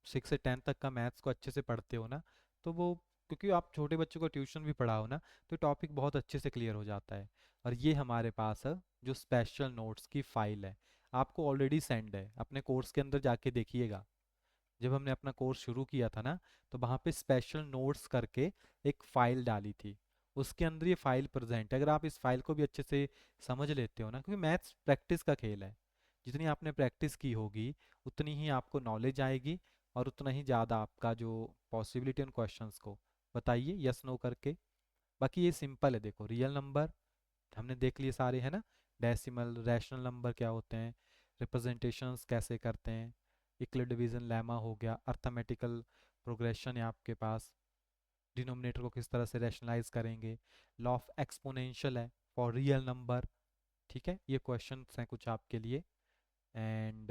6 से 10 तक का मैथ्स को अच्छे से पढ़ते हो ना, तो वो, क्योंकि आप छोटे बच्चों को ट्यूशन भी पढ़ाओ ना, तो टॉपिक बहुत अच्छे से क्लियर हो जाता है। और ये हमारे पास है जो स्पेशल नोट्स की फाइल है, आपको ऑलरेडी सेंड है, अपने कोर्स के अंदर जाके देखिएगा। जब हमने अपना कोर्स शुरू किया था ना, तो वहाँ पे स्पेशल नोट्स करके एक फ़ाइल डाली थी, उसके अंदर ये फाइल प्रेजेंट है। अगर आप इस फाइल को भी अच्छे से समझ लेते हो ना, क्योंकि मैथ्स प्रैक्टिस का खेल है, जितनी आपने प्रैक्टिस की होगी उतनी ही आपको नॉलेज आएगी, और उतना ही ज़्यादा आपका जो पॉसिबिलिटी उन क्वेश्चंस को बताइए यस नो करके। बाकी ये सिंपल है, देखो रियल नंबर हमने देख लिए सारे, है ना। डेसिमल, रैशनल नंबर क्या होते हैं, रिप्रेजेंटेशंस कैसे करते हैं, इक्वल डिवीजन लेमा हो गया, अर्थमेटिकल प्रोग्रेशन है आपके पास, डिनोमिनेटर को किस तरह से रैशनलाइज करेंगे, लॉ ऑफ एक्सपोनेंशियल है फॉर रियल नंबर। ठीक है, ये क्वेश्चंस हैं कुछ आपके लिए। एंड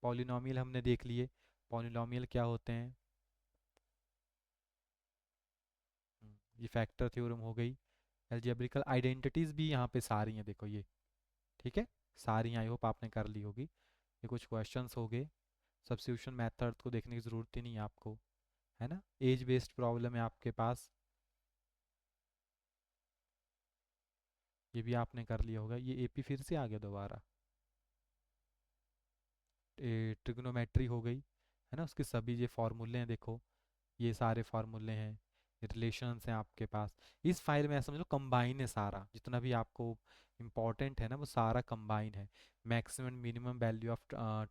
पॉलिनॉमियल हमने देख लिए, पॉलिनॉमियल क्या होते हैं। ये फैक्टर थ्योरम हो गई। एल्जेब्रिकल आइडेंटिटीज भी यहाँ पे सारी हैं, देखो ये। ठीक है, सारी आई होप आपने कर ली होगी। ये कुछ क्वेश्चंस हो गए। सब्स्टिट्यूशन मेथड को देखने की ज़रूरत ही नहीं है आपको, है ना। एज बेस्ड प्रॉब्लम है आपके पास, ये भी आपने कर लिया होगा। ये एपी फिर से आ गया दोबारा। ट्रिग्नोमेट्री हो गई, है ना, उसके सभी ये फार्मूले हैं, देखो ये सारे फार्मूले हैं, रिलेशंस हैं आपके पास। इस फाइल में ऐसा समझ लो कंबाइन है सारा, जितना भी आपको इम्पोर्टेंट है ना वो सारा कंबाइन है। Maximum minimum value of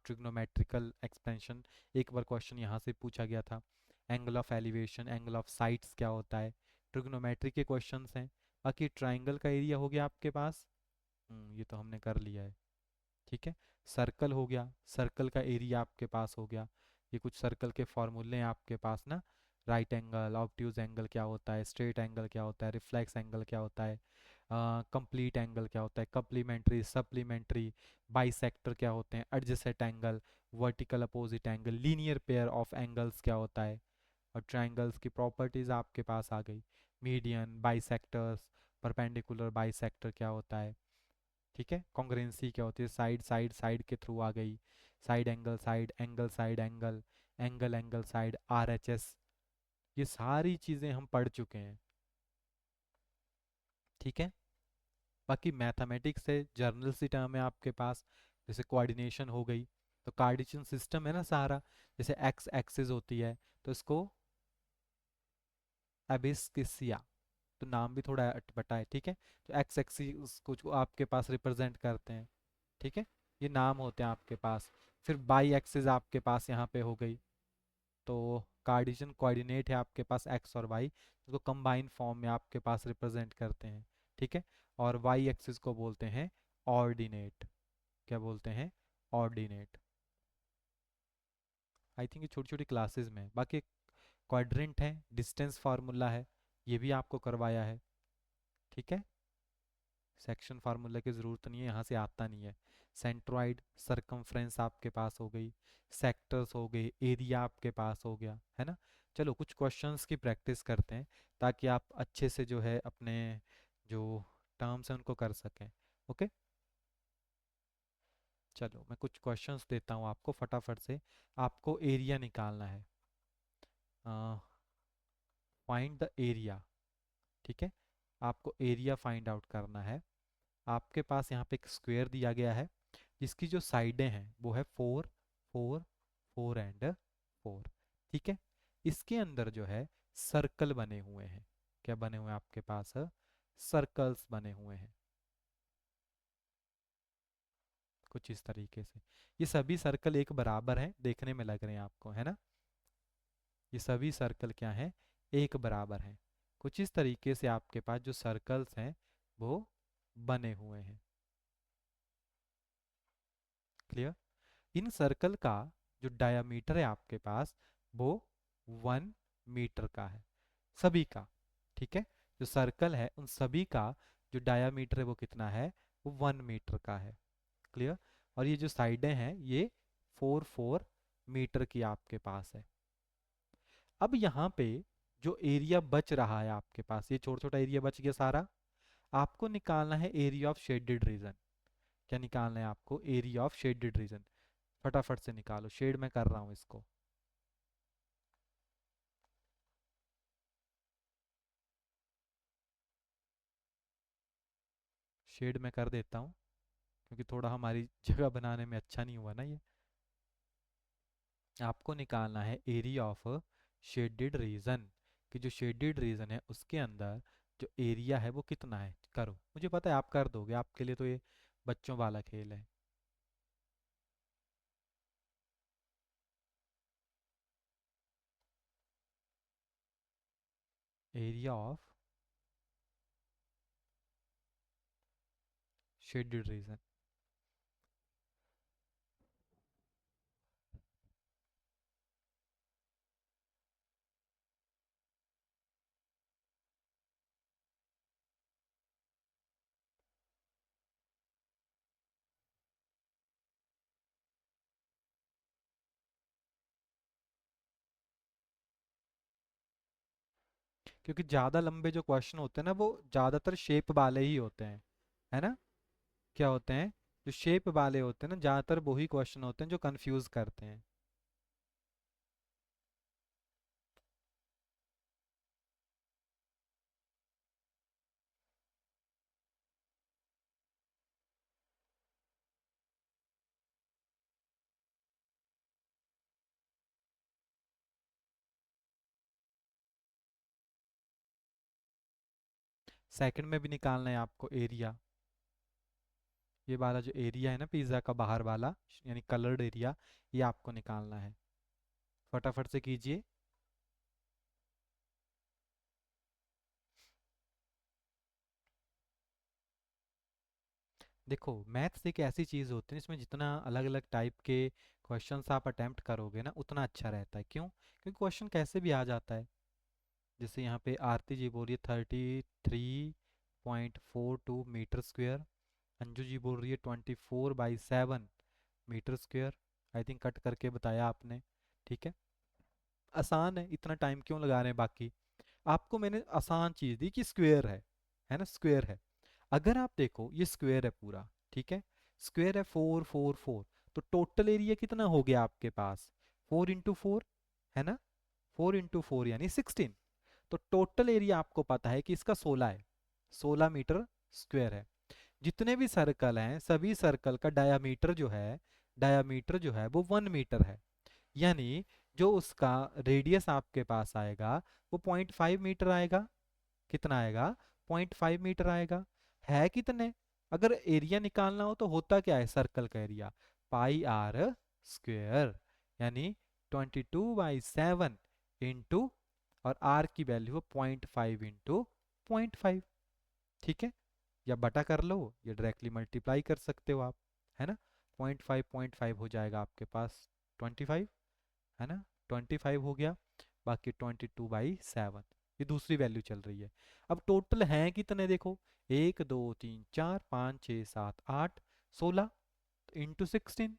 trigonometrical expansion, एक बार क्वेश्चन यहाँ से पूछा गया था। Angle of elevation, angle of sides क्या होता है, ट्रिग्नोमेट्री के क्वेश्चंस हैं। बाकी ट्राइंगल का एरिया हो गया आपके पास, ये तो हमने कर लिया है। ठीक है, सर्कल हो गया, सर्कल का एरिया आपके पास हो गया। ये कुछ सर्कल के फॉर्मूले हैं आपके पास ना, राइट एंगल, ऑब्ट्यूज एंगल क्या होता है, स्ट्रेट एंगल क्या होता है, रिफ्लेक्स एंगल क्या होता है, कंप्लीट एंगल क्या होता है, कम्प्लीमेंट्री, सप्लीमेंट्री, बाइसेक्टर क्या होते हैं, adjacent angle, vertical opposite angle, linear pair of angles क्या होता है, और ट्राइंगल्स की प्रॉपर्टीज आपके पास आ गई। मीडियन, बाइसेक्टर्स, परपेंडिकुलर बाइसेक्टर क्या होता है। ठीक है, कॉन्ग्रुएंसी क्या होती है, साइड साइड साइड के थ्रू आ गई, side angle side angle side angle, angle angle side, R H S, ये सारी चीज़ें हम पढ़ चुके हैं। ठीक है, बाकी मैथमेटिक्स से जर्नल सी टर्म है आपके पास, जैसे कोऑर्डिनेशन हो गई, तो कार्टेशियन सिस्टम है ना सारा, जैसे एक्स एक्सिस होती है तो इसको एबिस्किसिया, तो नाम भी थोड़ा अटपटा है। ठीक है, तो एक्स एक्सिस कुछ आपके पास रिप्रेजेंट करते हैं। ठीक है, ये नाम होते हैं आपके पास। फिर बाई एक्सिस आपके पास यहाँ पे हो गई, तो कार्टेशियन कोऑर्डिनेट है आपके पास एक्स और वाई, इसको कंबाइन फॉर्म में आपके पास रिप्रेजेंट करते हैं। ठीक है, और वाई एक्सिस को बोलते हैं ऑर्डिनेट, क्या बोलते हैं, ऑर्डिनेट। आई थिंक ये छोटी छोटी क्लासेस में है। बाकी क्वाड्रेंट है, डिस्टेंस फार्मूला है, ये भी आपको करवाया है। ठीक है, सेक्शन फार्मूला की ज़रूरत नहीं है, यहाँ से आता नहीं है। सेंट्रॉइड, सरकमफ्रेंस आपके पास हो गई, सेक्टर्स हो गए, एरिया आपके पास हो गया, है ना। चलो कुछ क्वेश्चंस की प्रैक्टिस करते हैं, ताकि आप अच्छे से जो है अपने जो टर्म्स हैं उनको कर सकें। ओके, चलो मैं कुछ क्वेश्चंस देता हूँ आपको फटाफट से। आपको एरिया निकालना है, फाइंड द एरिया। ठीक है, आपको एरिया फाइंड आउट करना है। आपके पास यहाँ पे एक स्क्वायर दिया गया है, जिसकी जो साइडें हैं वो है 4, 4, 4 एंड 4। ठीक है, इसके अंदर जो है सर्कल बने हुए हैं, क्या बने हुए हैं आपके पास, सर्कल्स बने हुए हैं कुछ इस तरीके से। ये सभी सर्कल एक बराबर हैं, देखने में लग रहे हैं आपको, है ना। ये सभी सर्कल क्या हैं, एक बराबर हैं। कुछ इस तरीके से आपके पास जो सर्कल्स हैं वो बने हुए हैं। क्लियर। इन सर्कल का जो डायामीटर है आपके पास वो 1 मीटर का है, सभी का। ठीक है, जो सर्कल है उन सभी का जो डायामीटर है वो कितना है, वो 1 मीटर का है। क्लियर। और ये जो साइडें हैं ये 4 4 मीटर की आपके पास है। अब यहाँ पे जो एरिया बच रहा है आपके पास, ये छोटा छोटा एरिया बच गया सारा, आपको निकालना है एरिया ऑफ शेडेड रीजन। क्या निकालना है आपको, एरिया ऑफ शेडेड रीजन। फटाफट से निकालो, शेड में कर रहा हूँ इसको। शेड में कर देता हूँ, क्योंकि थोड़ा हमारी जगह बनाने में अच्छा नहीं हुआ ना ये। आपको निकालना है एरिया ऑफ शेडेड रीजन, कि जो शेडेड रीजन है उसके अंदर जो एरिया है वो कितना है। करो, मुझे पता है आप कर दोगे, आपके लिए तो ये बच्चों वाला खेल है। एरिया ऑफ शेडेड रीजन, क्योंकि ज़्यादा लंबे जो क्वेश्चन होते हैं ना वो ज़्यादातर शेप वाले ही होते हैं, है ना। क्या होते हैं, जो शेप वाले होते हैं ना, ज़्यादातर वही क्वेश्चन होते हैं जो कंफ्यूज करते हैं। सेकंड में भी निकालना है आपको एरिया। ये वाला जो एरिया है ना पिज़्ज़ा का बाहर वाला, यानी कलर्ड एरिया, ये आपको निकालना है। फटाफट से कीजिए। देखो, मैथ्स एक ऐसी चीज़ होती है इसमें जितना अलग अलग टाइप के क्वेश्चंस आप अटेम्प्ट करोगे ना उतना अच्छा रहता है। क्यों? क्योंकि क्वेश्चन कैसे भी आ जाता है। जैसे यहाँ पे आरती जी बोल रही है 33.42 मीटर स्क्वेयर, अंजू जी बोल रही है 24/7 metre square. I think cut करके बताया आपने। ठीक है, आसान है, इतना टाइम क्यों लगा रहे हैं बाकी। आपको मैंने आसान चीज़ दी कि स्क्वेयर है ना, स्क्वेयर है। अगर आप देखो ये स्क्वेयर है पूरा, ठीक है, स्क्वेयर है 4 4 4, तो टोटल एरिया कितना हो गया आपके पास, 4 × 4, है ना, 4 × 4 यानी 16। तो टोटल एरिया आपको पता है कि इसका 16 है, 16 मीटर स्क्वेयर है। जितने भी सर्कल हैं सभी सर्कल का डायामीटर जो है, डायामीटर जो है वो 1 मीटर है। यानी जो उसका रेडियस आपके पास आएगा वो 0.5 मीटर आएगा। कितना आएगा? 0.5 मीटर आएगा। है कितने? अगर एरिया निकालना हो तो होता क्या है सर्कल का एरिया, पाई आर स्क्वेयर, यानी 22/7 इंटू, और आर की वैल्यू है 0.5 इंटू 0.5। ठीक है, या बटा कर लो या डायरेक्टली मल्टीप्लाई कर सकते हो आप, है ना। 0.5 हो जाएगा आपके पास 25, है ना, 25 हो गया। बाकी 22/7, ये दूसरी वैल्यू चल रही है। अब टोटल हैं कितने देखो, 1 2 3 4 5 6 7 8 16 इंटू 16,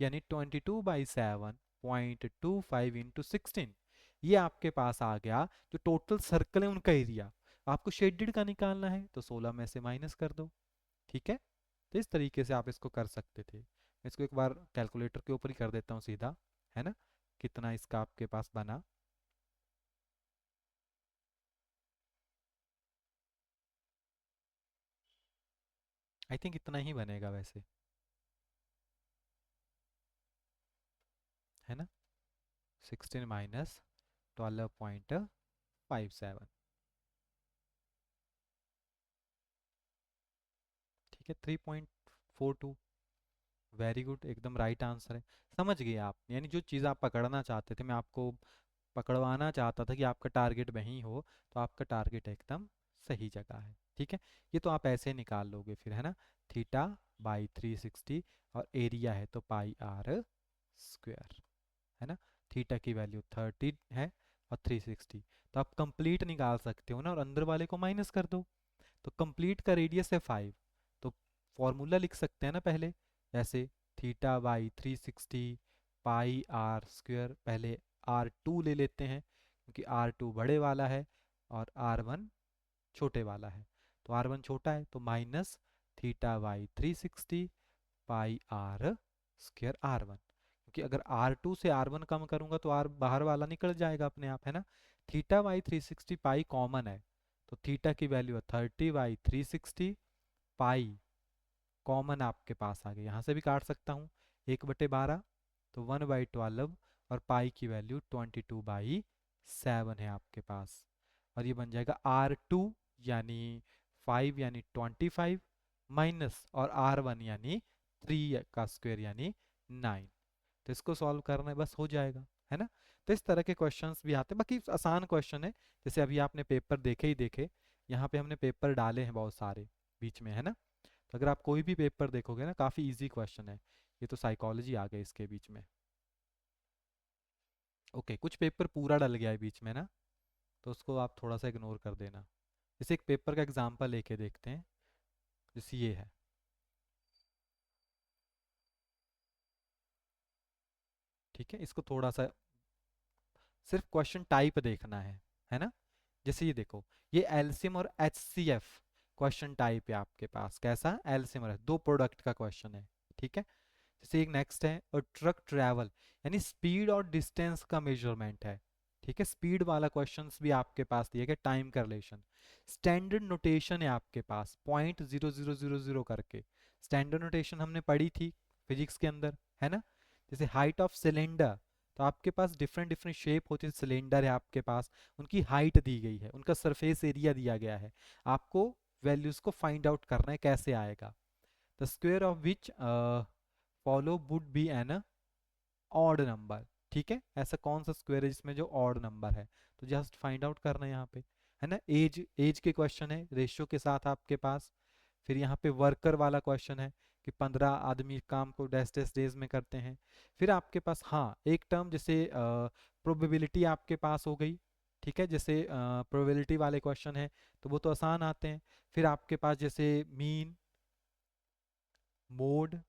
यानी 22/7.25 इंटू 16, ये आपके पास आ गया। जो टोटल सर्कल है उनका एरिया। आपको शेडेड का निकालना है तो 16 में से माइनस कर दो। ठीक है, तो इस तरीके से आप इसको कर सकते थे। मैं इसको एक बार कैलकुलेटर के ऊपर ही कर देता हूँ सीधा, है ना, कितना इसका आपके पास बना। आई थिंक इतना ही बनेगा वैसे, है ना, 16 - 12.57। ठीक है, 3.42। वेरी गुड, एकदम राइट आंसर है। समझ गए आप, यानी जो चीज़ आप पकड़ना चाहते थे, मैं आपको पकड़वाना चाहता था कि आपका टारगेट वहीं हो, तो आपका टारगेट एकदम सही जगह है। ठीक है, ये तो आप ऐसे निकाल लोगे फिर, है ना, θ/360, और एरिया है तो पाई आर स्क्वेयर, है ना। थीटा की वैल्यू 30 है और 360, तो आप कंप्लीट निकाल सकते हो ना, और अंदर वाले को माइनस कर दो। तो कंप्लीट का रेडियस है 5, तो फॉर्मूला लिख सकते हैं ना पहले, ऐसे θ/360 पाई आर स्क्वेयर। पहले R2 ले लेते हैं क्योंकि R2 बड़े वाला है और R1 छोटे वाला है। तो R1 छोटा है तो minus θ/360 pi are square R1, क्योंकि अगर R2 से R1 कम करूंगा तो R बाहर वाला निकल जाएगा अपने आप, है ना। θ/360 पाई कॉमन है, तो थीटा की वैल्यू है 30/360, पाई कॉमन आपके पास आ गया, यहाँ से भी काट सकता हूँ, 1/12, तो 1/12, और पाई की वैल्यू 22/7 है आपके पास। और ये बन जाएगा R2 यानी 5 यानी 25, माइनस और R1 यानी 3 का स्क्वायर यानी 9। तो इसको सॉल्व करना है, बस हो जाएगा, है ना। तो इस तरह के क्वेश्चंस भी आते हैं, बाकी आसान क्वेश्चन है। जैसे अभी आपने पेपर देखे ही देखे, यहाँ पे हमने पेपर डाले हैं बहुत सारे बीच में, है ना। तो अगर आप कोई भी पेपर देखोगे ना, काफ़ी इजी क्वेश्चन है। ये तो साइकोलॉजी आ गई इसके बीच में। ओके, कुछ पेपर पूरा डल गया है बीच में ना, तो उसको आप थोड़ा सा इग्नोर कर देना। जैसे एक पेपर का एग्जांपल लेके देखते हैं, जैसे ये है, ठीक है, इसको थोड़ा सा सिर्फ क्वेश्चन टाइप देखना है ना। जैसे ये देखो, ये एलसीएम और एचसीएफ क्वेश्चन टाइप है आपके पास। कैसा? एलसीएम और दो प्रोडक्ट का क्वेश्चन है, ठीक है। जैसे एक नेक्स्ट है, और ट्रक ट्रैवल यानी स्पीड और डिस्टेंस का मेजरमेंट है, ठीक है। स्पीड वाला क्वेश्चंस भी आपके पास दिया गया, टाइम का रिलेशन। स्टैंडर्ड नोटेशन है आपके पास, 0.0000 करके। स्टैंडर्ड नोटेशन हमने पढ़ी थी फिजिक्स के अंदर, है ना। जैसे हाइट ऑफ सिलेंडर, तो आपके पास डिफरेंट डिफरेंट शेप होती है। सिलेंडर है आपके पास, उनकी हाइट दी गई है, उनका सरफेस एरिया दिया गया है, आपको वैल्यूज को फाइंड आउट करना है कैसे आएगा। The square of which follow would be an odd number, ठीक है। ऐसा कौन सा स्क्वायर है जिसमें जो ऑड नंबर है, तो जस्ट फाइंड आउट करना है यहाँ पे, है ना। एज एज के क्वेश्चन है रेशियो के साथ आपके पास। फिर यहाँ पे वर्कर वाला क्वेश्चन है कि 15 आदमी काम को डैश डैश डेज में करते हैं। फिर आपके पास हाँ एक टर्म जैसे प्रोबेबिलिटी आपके पास हो गई, ठीक है। जैसे प्रोबेबिलिटी वाले क्वेश्चन है तो वो तो आसान आते हैं। फिर आपके पास जैसे मीन, मोड,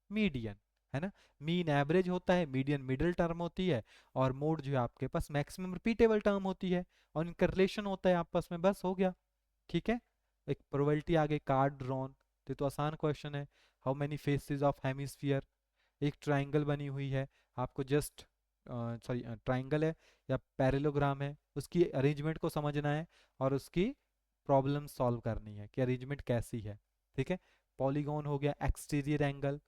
मीडियन, है ना। मीन एवरेज होता है, मीडियन मिडिल टर्म होती है, और मोड जो है आपके पास मैक्सिमम रिपीटेबल टर्म होती है, और इनका रिलेशन होता है आपस में, बस हो गया, ठीक है। एक प्रोबेबिलिटी आ गई, कार्ड ड्रॉन, तो आसान क्वेश्चन है। How many faces of hemisphere, एक ट्राइंगल बनी हुई है, आपको जस्ट सॉरी ट्राइंगल है या पैरेललोग्राम है, उसकी अरेंजमेंट को समझना है और उसकी प्रॉब्लम सॉल्व करनी है कि अरेंजमेंट कैसी है, ठीक है। पॉलीगॉन हो गया, एक्सटीरियर एंगल,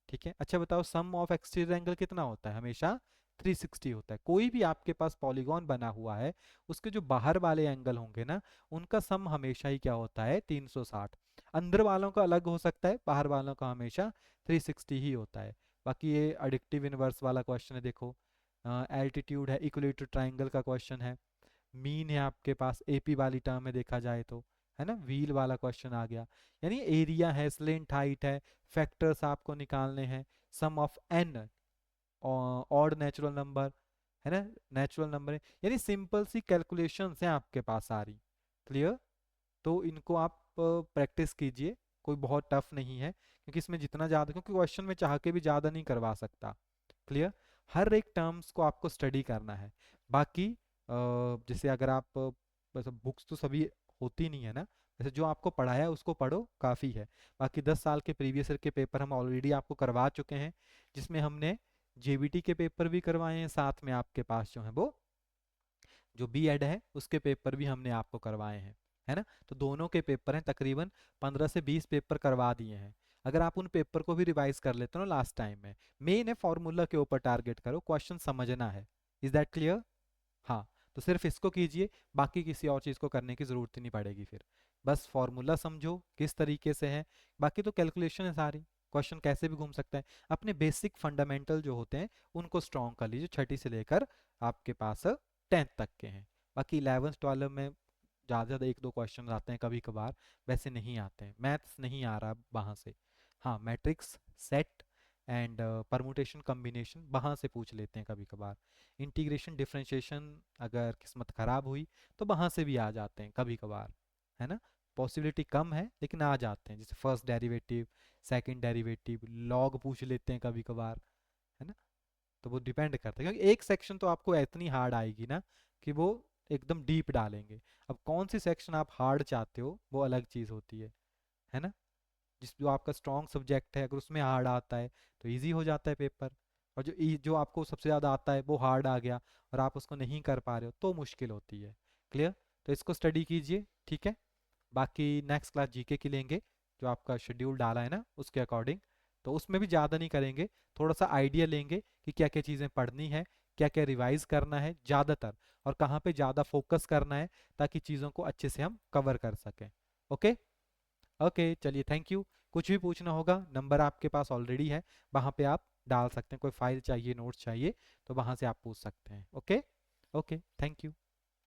ठीक है। अच्छा बताओ, सम ऑफ एक्सटीरियर एंगल कितना होता है? हमेशा 360 होता है। कोई भी आपके पास पॉलीगॉन बना हुआ है, उसके जो बाहर वाले एंगल होंगे ना, उनका सम हमेशा ही क्या होता है? 360। अंदर वालों का अलग हो सकता है, बाहर वालों का हमेशा 360 ही होता है। बाकी ये एडिक्टिव इनवर्स वाला क्वेश्चन है, देखो एल्टीट्यूड है, इक्विलेटरल ट्राइंगल का क्वेश्चन है, मीन है आपके पास, एपी वाली टर्म में देखा जाए तो, है ना। व्हील वाला क्वेश्चन आ गया, यानी एरिया है, स्लेंट हाइट है, फैक्टर्स आपको निकालने हैं, sum of n odd natural number, है ना, नेचुरल नंबर है, यानी सिंपल सी कैलकुलेशंस हैं आपके पास सारी। क्लियर? तो इनको आप प्रैक्टिस कीजिए, कोई बहुत टफ नहीं है, क्योंकि इसमें जितना ज़्यादा, क्योंकि क्वेश्चन में चाह के भी ज़्यादा नहीं करवा सकता। क्लियर? हर एक टर्म्स को आपको स्टडी करना है। बाकी जैसे अगर आप बस बुक्स तो सभी होती नहीं है ना, जैसे जो आपको पढ़ाया है उसको पढ़ो, काफ़ी है। बाकी 10 साल के प्रीवियस ईयर के पेपर हम ऑलरेडी आपको करवा चुके हैं, जिसमें हमने जेबीटी के पेपर भी करवाए हैं, साथ में आपके पास जो है वो जो बी एड है उसके पेपर भी हमने आपको करवाए हैं, है ना। तो दोनों के पेपर हैं, तकरीबन 15 से 20 पेपर करवा दिए हैं। अगर आप उन पेपर को भी रिवाइज कर लेते हो ना लास्ट टाइम में, मेन है फॉर्मूला के ऊपर टारगेट करो, क्वेश्चन समझना है। Is that clear? हाँ, तो सिर्फ इसको कीजिए, बाकी किसी और चीज़ को करने की ज़रूरत ही नहीं पड़ेगी फिर। बस फॉर्मूला समझो किस तरीके से है, बाकी तो कैलकुलेशन है सारी, क्वेश्चन कैसे भी घूम सकता है। अपने बेसिक फंडामेंटल जो होते हैं उनको स्ट्रॉन्ग कर लीजिए, छठी से लेकर आपके पास 10th तक के हैं। बाकी 11th 12 में ज़्यादा ज़्यादा एक दो क्वेश्चन आते हैं कभी कभार, वैसे नहीं आते हैं, मैथ्स नहीं आ रहा वहाँ से। हाँ, matrix, set and permutation combination वहाँ से पूछ लेते हैं कभी कभार। इंटीग्रेशन डिफरेंशिएशन अगर किस्मत ख़राब हुई तो वहाँ से भी आ जाते हैं कभी कभार, है ना। पॉसिबिलिटी कम है लेकिन आ जाते हैं, जैसे first derivative, second derivative, log पूछ लेते हैं कभी कभार, है ना। तो वो डिपेंड करता है, क्योंकि एक सेक्शन तो आपको इतनी हार्ड आएगी ना कि वो एकदम डीप डालेंगे। अब कौन सी सेक्शन आप हार्ड चाहते हो वो अलग चीज़ होती है ना। जिस जो आपका स्ट्रॉन्ग सब्जेक्ट है अगर उसमें हार्ड आता है तो इजी हो जाता है पेपर, और जो आपको सबसे ज़्यादा आता है वो हार्ड आ गया और आप उसको नहीं कर पा रहे हो तो मुश्किल होती है। क्लियर? तो इसको स्टडी कीजिए, ठीक है। बाकी नेक्स्ट क्लास जीके की लेंगे, जो आपका शेड्यूल डाला है ना उसके अकॉर्डिंग, तो उसमें भी ज़्यादा नहीं करेंगे, थोड़ा सा आइडिया लेंगे कि क्या क्या चीज़ें पढ़नी है, क्या क्या रिवाइज करना है ज़्यादातर, और कहाँ पे ज़्यादा फोकस करना है, ताकि चीज़ों को अच्छे से हम कवर कर सकें। ओके ओके, चलिए, थैंक यू। कुछ भी पूछना होगा, नंबर आपके पास ऑलरेडी है, वहाँ पे आप डाल सकते हैं। कोई फाइल चाहिए, नोट्स चाहिए, तो वहाँ से आप पूछ सकते हैं। Okay okay, thank you.